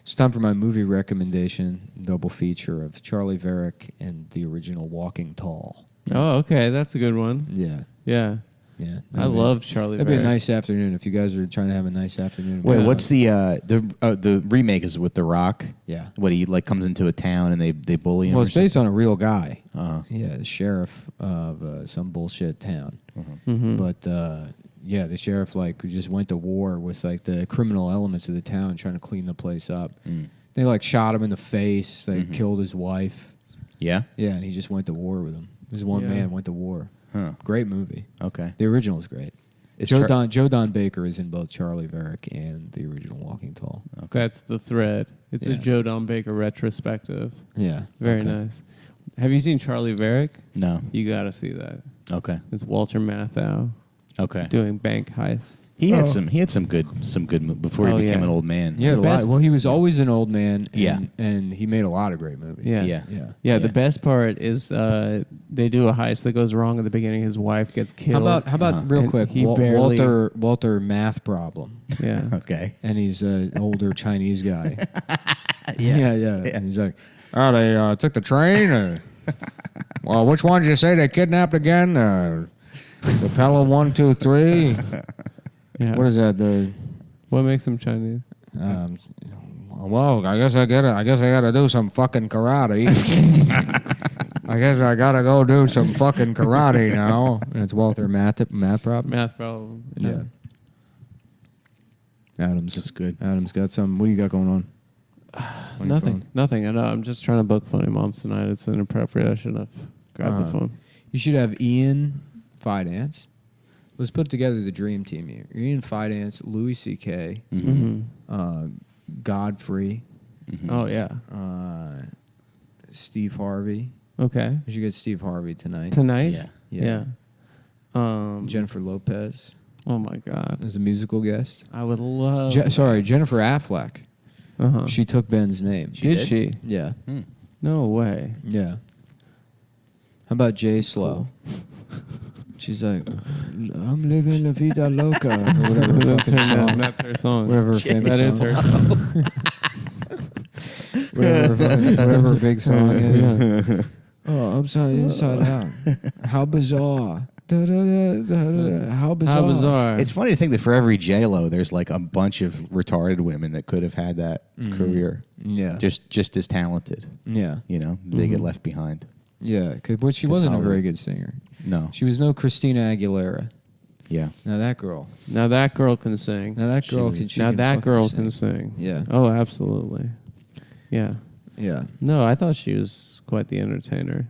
It's time for my movie recommendation, double feature of Charlie Varick and the original Walking Tall. Oh, okay, that's a good one. Yeah. Yeah. Yeah. I love Charlie. That'd be a Varick. nice afternoon if you guys are trying to have a nice afternoon. Wait, Yeah. what's the remake is with The Rock? Yeah. What he like comes into a town and they bully him. Well, or it's based on a real guy. Uh-huh. Yeah, the sheriff of some bullshit town. Mhm. But yeah, the sheriff like just went to war with like the criminal elements of the town, trying to clean the place up. They like shot him in the face. They killed his wife. Yeah. Yeah, and he just went to war with them. This one Yeah. man went to war. Huh. Great movie. Okay. The original is great. Joe Don Baker is in both Charlie Varick and the original Walking Tall. That's the thread. It's a Yeah. Joe Don Baker retrospective. Yeah. Very Okay. nice. Have you seen Charlie Varick? No. You got to see that. Okay. It's Walter Matthau Okay. doing bank heists. He had some good before he became yeah. an old man. Yeah, The best- well, he was always an old man. And, Yeah. and he made a lot of great movies. Yeah. Yeah. Yeah. Yeah, the best part is they do a heist that goes wrong at the beginning. His wife gets killed. How about real And quick? he barely- Walter math problem, Yeah. Okay. and he's an older Chinese guy. Yeah. yeah. And he's like, oh, they took the train. Well, which one did you say they kidnapped again? The Pella 1, 2, 3. Yeah. What is that? The What makes him Chinese? well, I guess I gotta do some fucking karate. I guess I gotta go do some fucking karate now. And it's Walter math problem. Math problem. Yeah. Adams. That's good. Adams got some. What do you got going on? On your phone? Nothing. I know. I'm just trying to book Funny Moms tonight. It's inappropriate. I shouldn't have grabbed the phone. You should have Ian Fidance. Let's put together the dream team here. Ian Fidance, Louis C.K., Godfrey, Oh, yeah. Steve Harvey. Okay. We should get Steve Harvey tonight. Tonight? Yeah. Yeah. Yeah. Jennifer Lopez Oh, my God. as a musical guest. I would love. Jennifer Affleck. Uh-huh. She took Ben's name. Did she? Yeah. No way. Yeah. How about Jay Slow? She's like, I'm living la vida loca, or whatever the That's fucking her, song. that's her song. Whatever her famous That is song. her song. whatever her big song is. Oh, upside inside out. How bizarre. Da, da, da, da, da. How bizarre. How bizarre. It's funny to think that for every J-Lo, there's like a bunch of retarded women that could have had that career. Yeah. Just as talented. Yeah. You know, they get left behind. Yeah. But she 'Cause wasn't a Hollywood. very good singer. No. She was no Christina Aguilera. Yeah. Now that girl. Now that girl can sing. Now that girl She- can. She Now can that fucking girl sing. can sing. Yeah. Oh, absolutely. Yeah. Yeah. No, I thought she was quite the entertainer.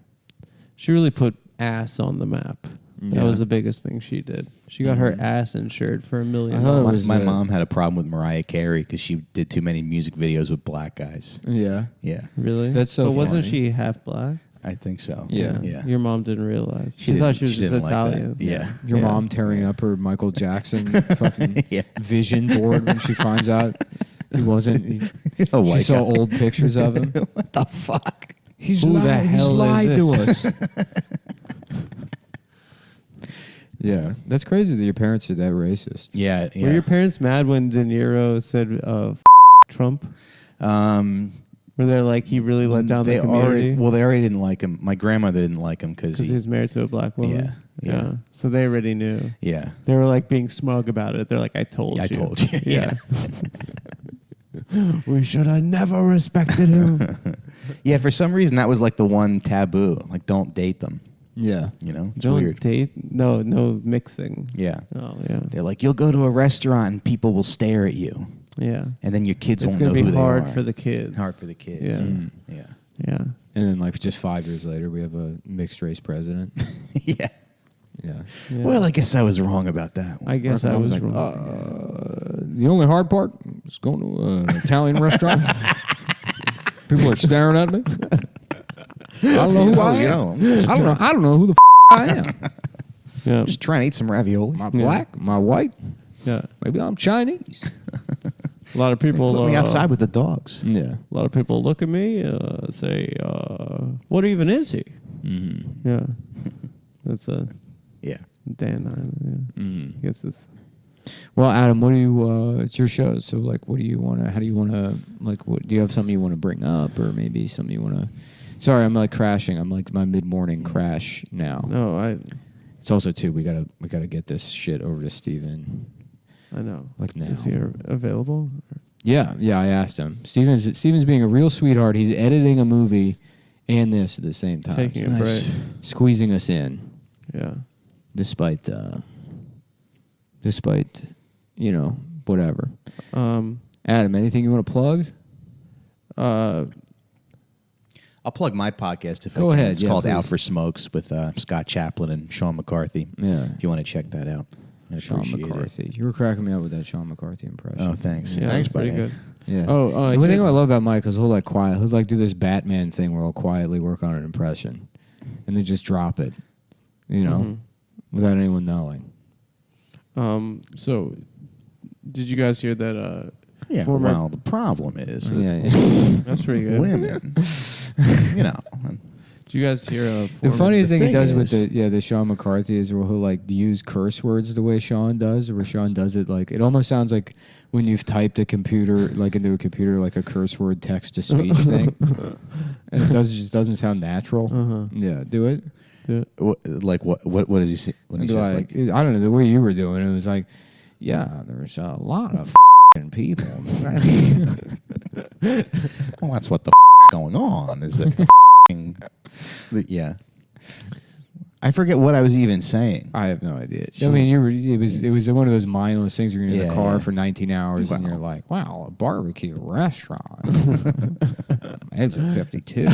She really put ass on the map. That Yeah. was the biggest thing she did. She got her ass insured for $1 million. I thought it My, was my the- mom had a problem with Mariah Carey because she did too many music videos with black guys. Yeah. Yeah. Really? That's so But wasn't funny. she half black? I think so. Yeah. Yeah. Your mom didn't realize. She didn't- thought she was just didn't like that. Italian. Yeah. Your Yeah. mom tearing up her Michael Jackson fucking Yeah. vision board when she finds out he wasn't. A She white saw guy. old pictures of him. What the fuck? He's Who the lied. He's hell is lied to this? us. Yeah, that's crazy that your parents are that racist. Yeah. Were your parents mad when De Niro said Trump? Um, Were they like, he really let down the community? they already didn't like him. My grandmother didn't like him because Because he was married to a black woman? Yeah. So they already knew. yeah. They were like being smug about it. They're like, I told you. I told you. Yeah. We should have never respected him. Yeah, for some reason that was like the one taboo. Like, don't date them. Yeah, You know, it's Don't weird. date. No mixing. Yeah. Oh, yeah. They're like, you'll go to a restaurant and people will stare at you, Yeah. and then your kids It's won't going know to who be they hard are. for the kids. Hard for the kids. Yeah. Yeah. Yeah. and then like just 5 years later, we have a mixed race president. Yeah. Yeah. Yeah. Well, I guess I was wrong about that one. I guess I was like, wrong. the only hard part is going to an Italian restaurant. People are staring at me. I don't know who I am. I don't know who the I am. Yeah. Just trying to eat some ravioli. Am I black? Am I white? Yeah. Maybe I'm Chinese. A lot of people. Put me outside with the dogs. Yeah. A lot of people look at me, say, "What even is he?" Mm-hmm. Yeah. That's a Yeah. Dan. Yeah. Mm-hmm. I guess it's. Well, Adam, what do you? It's your show, so like, what do you want to? How do you want to? Like, what do you have something you want to bring up, or maybe something you want to? Sorry, I'm like crashing. I'm like my mid-morning crash now. No, It's also too. We gotta get this shit over to Steven. I know. Like now. Is he available? Yeah. I asked him. Steven's being a real sweetheart. He's editing a movie and this at the same time. Taking So a break. squeezing us in, Yeah. despite whatever. Adam, anything you want to plug? I'll plug my podcast if I Go can. ahead, It's yeah, called please. Out for Smokes with Scott Chaplin and Sean McCarthy. Yeah. If you want to check that out. Sean Appreciate it. McCarthy. You were cracking me up with that Sean McCarthy impression. Oh, thanks. Yeah, Thanks, that's pretty buddy. good. Yeah. Oh, the one thing here's- I love about Mike is he'll like do this Batman thing where he'll quietly work on an impression, and then just drop it, without anyone knowing. So, did you guys hear that? Yeah. Former- Well, the problem is Yeah. That's pretty good. women. you know. Did you guys hear? The funniest thing he thing does with is- the Sean McCarthy is where he'll like use curse words the way Sean does, or where Sean does it like it almost sounds like when you've typed a computer like into a computer like a curse word text to speech thing, and just doesn't sound natural. Yeah, do it. What did you see when he It'd be says like, like? I don't know the way you were doing it was like, yeah, there's a lot of people. Well, that's what the is going on. Is that yeah? I forget what I was even saying. I have no idea. I mean, it was one of those mindless things where you're in the Yeah, car yeah. for 19 hours and Wow. you're like, wow, a barbecue restaurant. Exit 52.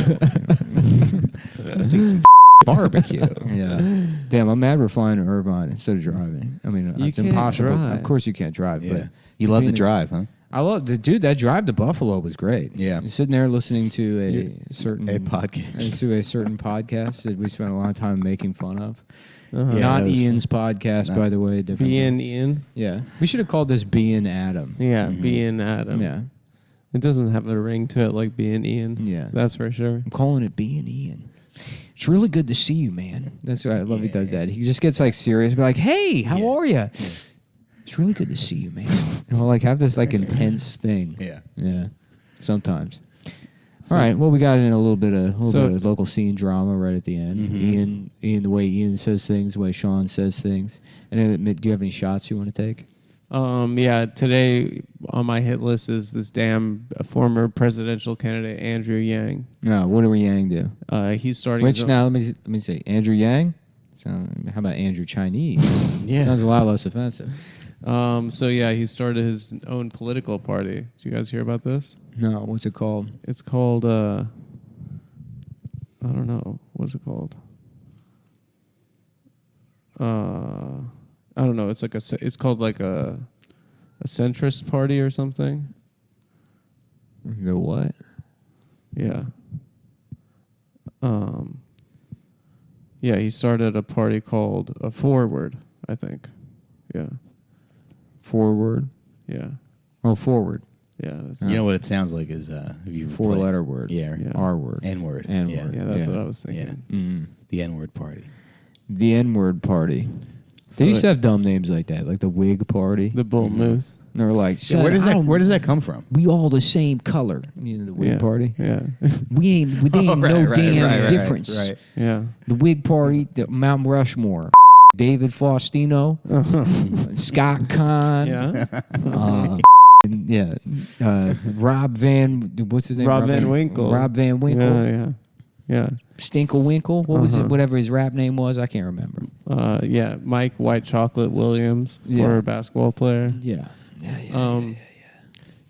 Let's eat some barbecue. Yeah. Damn, I'm mad we're flying to Irvine instead of driving. I mean, You it's can't impossible. drive. Of course you can't drive, Yeah. but You love to being- drive, huh? I love that drive to Buffalo was great. Yeah. You're sitting there listening to a certain podcast. to a certain podcast that we spent a lot of time making fun of. Yeah, Not that was- Ian's podcast, by the way. Different Being Ian. Yeah. We should have called this Being Adam. Yeah, being Adam. Yeah. It doesn't have a ring to it like being Ian. Yeah. That's for sure. I'm calling it Being Ian. It's really good to see you, man. That's what I love. He does that. He just gets like serious, be like, "Hey, how are you? It's really good to see you, man." And we'll like have this like intense thing. Yeah. Yeah. Sometimes. All right. Well, we got in a little bit of local scene drama right at the end. Mhm. Ian, the way Ian says things, the way Sean says things. And do you have any shots you want to take? Yeah, today on my hit list is this former presidential candidate Andrew Yang. No. What do Yang do? He's starting. Which his own- now let me see. Andrew Yang. How about Andrew Chinese? Yeah. Sounds a lot less offensive. So yeah, he started his own political party. Did you guys hear about this? No. What's it called? It's called. I don't know. What's it called? I don't know. It's like it's called like a centrist party or something. The what? Yeah. Yeah, he started a party called a Forward, I think. Yeah. Forward. Yeah. Oh, forward. Yeah. That's, You know what it sounds like is if you Four-letter word. Yeah. Yeah. R word. N-word. N-word. yeah, that's Yeah. what I was thinking. Mm. The N-word party. The N-word party. So They used to have dumb names like that, like the Wig Party. The Bull Moose. And they were like, Yeah, where "Son, does that come from? We all the same color. You know, the Wig Yeah. Party. Yeah. We ain't no damn difference. Right. Yeah. The Wig Party, the Mount Rushmore, David Faustino, Scott Kahn, Yeah. Rob Van, what's his name? Rob Van Winkle. Rob Van Winkle. Yeah. Yeah. Stinklewinkle. What was it? Uh-huh. Whatever his rap name was, I can't remember. Yeah. Mike White Chocolate Williams, Yeah. former basketball player. Yeah.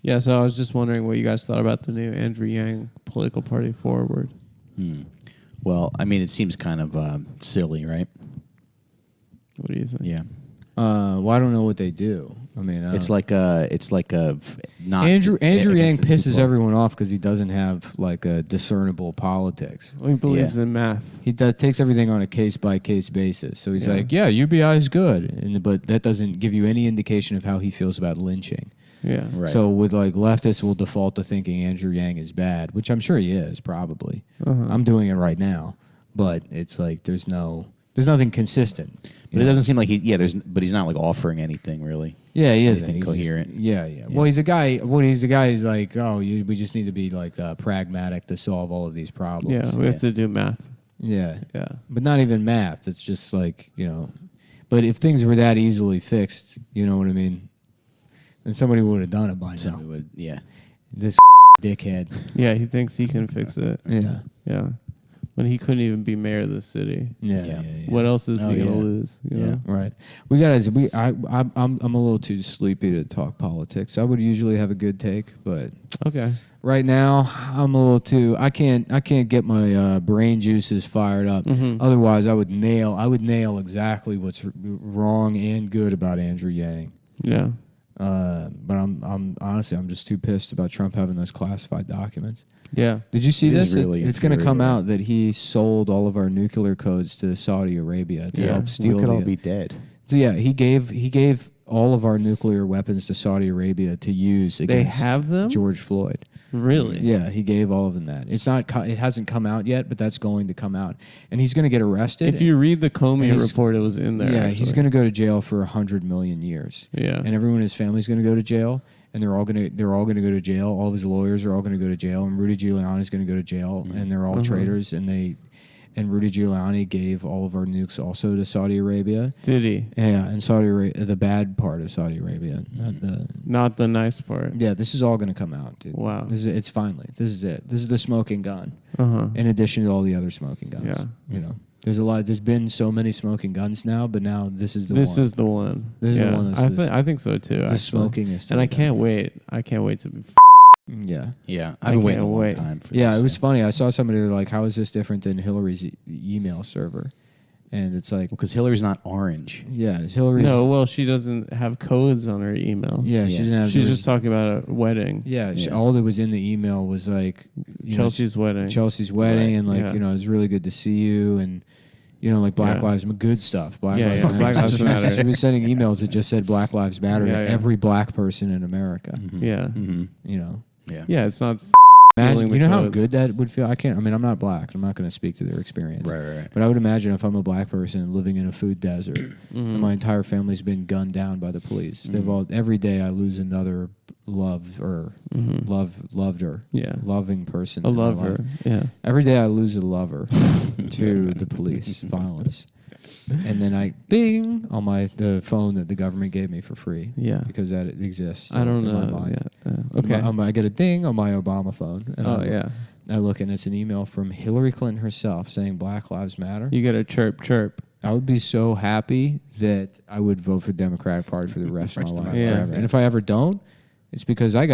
Yeah, so I was just wondering what you guys thought about the new Andrew Yang political party Forward. Well, I mean, it seems kind of silly, right? What do you think? Yeah. Well, I don't know what they do. I mean, It's like a not Andrew Yang against the pisses people. everyone off because he doesn't have like a discernible politics. Well, he believes Yeah. in math. He takes everything on a case by case basis. So he's Yeah. like, yeah, UBI is good, but that doesn't give you any indication of how he feels about lynching. Yeah. Right. So with like leftists will default to thinking Andrew Yang is bad, which I'm sure he is probably. Uh-huh. I'm doing it right now, but it's like there's nothing consistent. But it doesn't seem like but he's not like offering anything really. Yeah, he is Anything coherent. Yeah. Well, he's a guy. He's the guy. He's like, we just need to be like pragmatic to solve all of these problems. Yeah, we have to do math. Yeah. Yeah. But not even math. It's just like But if things were that easily fixed, you know what I mean? Then somebody would have done it by So now. we would, yeah. This dickhead. Yeah, he thinks he can fix it. Yeah. Yeah. when he couldn't even be mayor of the city. Yeah. What else is he gonna yeah. lose? You know? Right. I'm a little too sleepy to talk politics. I would usually have a good take, but Okay. right now I'm a little too. I can't get my brain juices fired up. Mhm. Otherwise, I would nail exactly what's wrong and good about Andrew Yang. Yeah. But I'm honestly I'm just too pissed about Trump having those classified documents. Yeah. Did you see It this? is really It's going to come infuriating. out that he sold all of our nuclear codes to Saudi Arabia to Yeah. help We steal. could all be dead. So yeah, he gave all of our nuclear weapons to Saudi Arabia to use They against have them? George Floyd. Really? Yeah, he gave all of them that. It's not. It hasn't come out yet, but that's going to come out, and he's going to get arrested. If you read the Comey and he's- report, it was in there. yeah, he's actually. going to go to jail for 100 million years. Yeah. And everyone in his family's going to go to jail, and they're all going to go to jail. All of his lawyers are all going to go to jail, and Rudy Giuliani's going to go to jail, and they're all traitors. And Rudy Giuliani gave all of our nukes also to Saudi Arabia. Did he? Yeah, and Saudi Arabia, the bad part of Saudi Arabia, not the. Not the nice part. Yeah, this is all going to come out, dude. Wow. It's finally. This is it. This is the smoking gun. Uh-huh. In addition to all the other smoking guns. Yeah. You know, there's a lot. There's been so many smoking guns now, but now this is the one. This is the one. This is the one that's I think so too. the actually. smoking is. And I still can't done. wait. I can't wait to be. Yeah. Yeah, I I've been waiting a can't long wait. time for Yeah, this. it was funny. I saw somebody like, "How is this different than Hillary's email server?" And it's like, because Hillary's not orange. yeah, it's Hillary's. No, well, she doesn't have codes on her email. Yeah, she Yeah. didn't have. She's there just talking about a wedding. Yeah, Yeah. all that was in the email was like Chelsea's wedding. Chelsea's wedding, Right, and like yeah. you know, it's really good to see you, and you know, like Black Yeah. Lives good stuff. Black Yeah, Lives yeah, Matter. Black Lives She was- Matter. She was sending emails that just said Black Lives Matter Yeah, to yeah. every black person in America. Yeah. Mm-hmm. You know, Yeah. Yeah, it's not. imagine, stealing you the know how codes. good that would feel. I mean, I'm not black. I'm not going to speak to their experience. Right. But I would imagine if I'm a black person living in a food desert, Mm-hmm. and my entire family's been gunned down by the police. They've all every day I lose another loved or Yeah. loving person. A in my lover. life. Yeah. Every day I lose a lover to the police violence, and then bing on the phone that the government gave me for free. Yeah. because that exists. I don't in my know. mind. Yeah. Okay. I get a ding on my Obama phone. And Oh I look- yeah. I look and it's an email from Hillary Clinton herself saying Black Lives Matter. You get a chirp. I would be so happy that I would vote for the Democratic Party for the rest of my life. Yeah. Forever. And if I ever don't, it's because I'm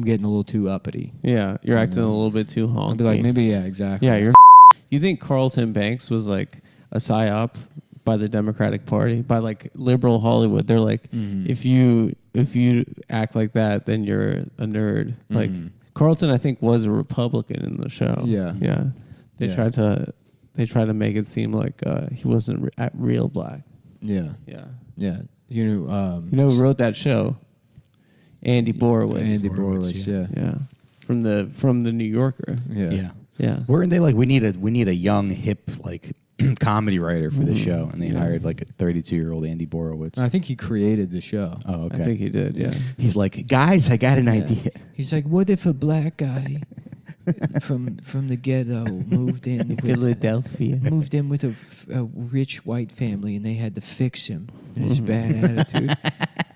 getting a little too uppity. Yeah. You're acting a little bit too honky. I'd be like, maybe, yeah, exactly. Yeah. You think Carlton Banks was like a psyop by the Democratic Party, by like liberal Hollywood? They're like, if you act like that, then you're a nerd. Like Carlton, I think, was a Republican in the show. Yeah. Yeah. They tried to make it seem like he wasn't real black. Yeah. Yeah. Yeah. You know who wrote that show? Andy Borowitz. Andy Borowitz, yeah. Yeah. From the New Yorker. Yeah. Yeah. Yeah. Weren't they like, we need a young hip like comedy writer for the show, and they hired like a 32-year-old Andy Borowitz. I think he created the show. Oh, okay. I think he did. Yeah. He's like, guys, I got an idea. He's like, what if a black guy from the ghetto moved in with Philadelphia. a rich white family and they had to fix him and his bad attitude?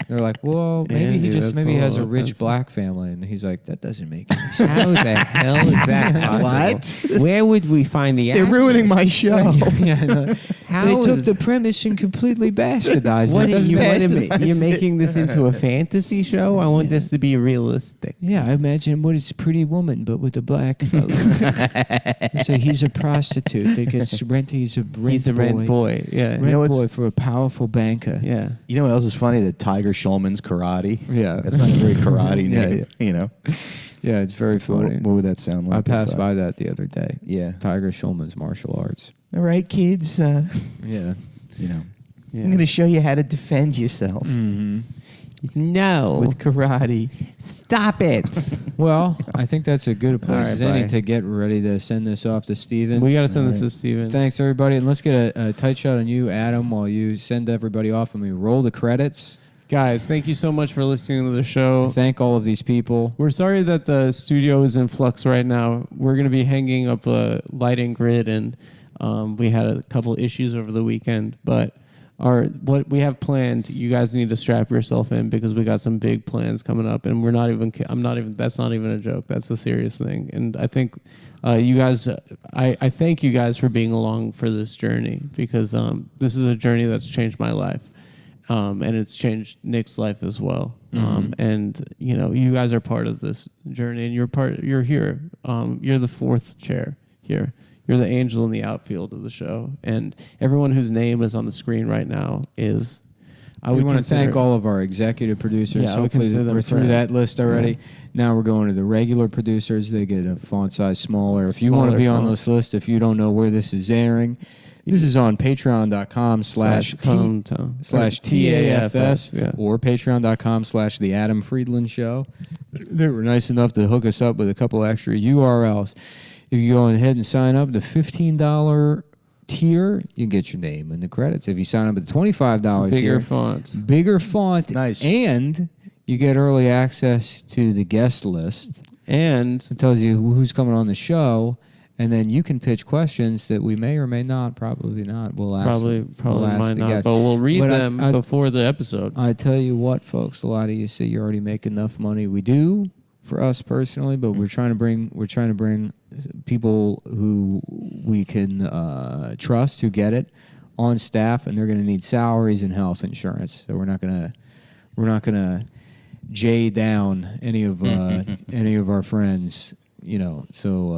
They're like, well, maybe Andy, that's he has all a rich offensive. black family, and he's like, that doesn't make any sense. How the hell is that possible? What? Where would we find the They're ruining my show. Yeah, I know. How They took is- the premise and completely bastardized What it. are you? Bastardized You're making this into a fantasy show? I want this to be realistic. Yeah, I imagine what is Pretty Woman, but with a black fellow. So he's a prostitute that gets rent. He's a rent He's a boy. rent boy. Yeah. Rent You know what's- boy for a powerful banker. Yeah. You know what else is funny? That Tiger Schulman's karate. Yeah. That's not a very karate Yeah, name. yeah. You know. Yeah, it's very funny. What would that sound like? I passed if, by that the other day. Yeah. Tiger Schulman's martial arts. All right, kids. Yeah. You know. Yeah. I'm going to show you how to defend yourself Mm-hmm. No. with karate. Stop it. Well, I think that's a good place right, as any bye. to get ready to send this off to Steven. We got to send this to Steven. Thanks, everybody. And let's get a tight shot on you, Adam, while you send everybody off and we roll the credits. Guys, thank you so much for listening to the show. Thank all of these people. We're sorry that the studio is in flux right now. We're going to be hanging up a lighting grid, and we had a couple issues over the weekend. But what we have planned. You guys need to strap yourself in because we got some big plans coming up, and we're not even. I'm not even. That's not even a joke. That's a serious thing. And I think you guys. I thank you guys for being along for this journey because this is a journey that's changed my life, and it's changed Nick's life as well. And you guys are part of this journey, and you're here. You're the fourth chair here. You're the angel in the outfield of the show, and everyone whose name is on the screen right now is. We want to thank all of our executive producers. Yeah, hopefully we're through that list already. Yeah. Now we're going to the regular producers. They get a font size smaller. If you want to be on this list, if you don't know where this is airing, this is on patreon.com/TAFS or patreon.com/The Adam Friedland Show. They were nice enough to hook us up with a couple extra URLs. If you go ahead and sign up, the $15 tier, you get your name in the credits. If you sign up at the $25 tier, bigger font, nice, and you get early access to the guest list, and it tells you who's coming on the show, and then you can pitch questions that we may or may not, probably not. We'll ask. Probably might not, guests. but we'll read them before the episode. I tell you what, folks, a lot of you say you already make enough money. We do. For us personally, but we're trying to bring people who we can trust, who get it, on staff, and they're going to need salaries and health insurance. So we're not gonna jay down any of our friends, So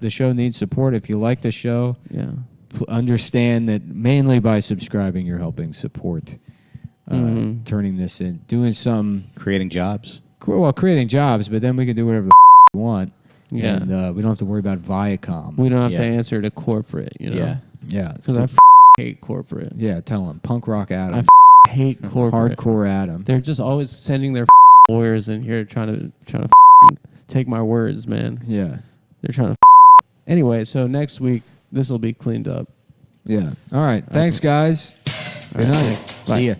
the show needs support. If you like the show, understand that mainly by subscribing, you're helping support. Turning this in, doing some creating jobs. Creating jobs, but then we can do whatever the we want. Yeah, and we don't have to worry about Viacom. We don't have to answer to corporate. Yeah, because I hate corporate. Yeah, tell them Punk Rock Adam. I hate corporate. Hardcore Adam. They're just always sending their lawyers in here trying to take my words, man. Yeah, they're trying to. Anyway, so next week this will be cleaned up. Yeah. All right. Thanks, guys. Good night. Bye. See ya.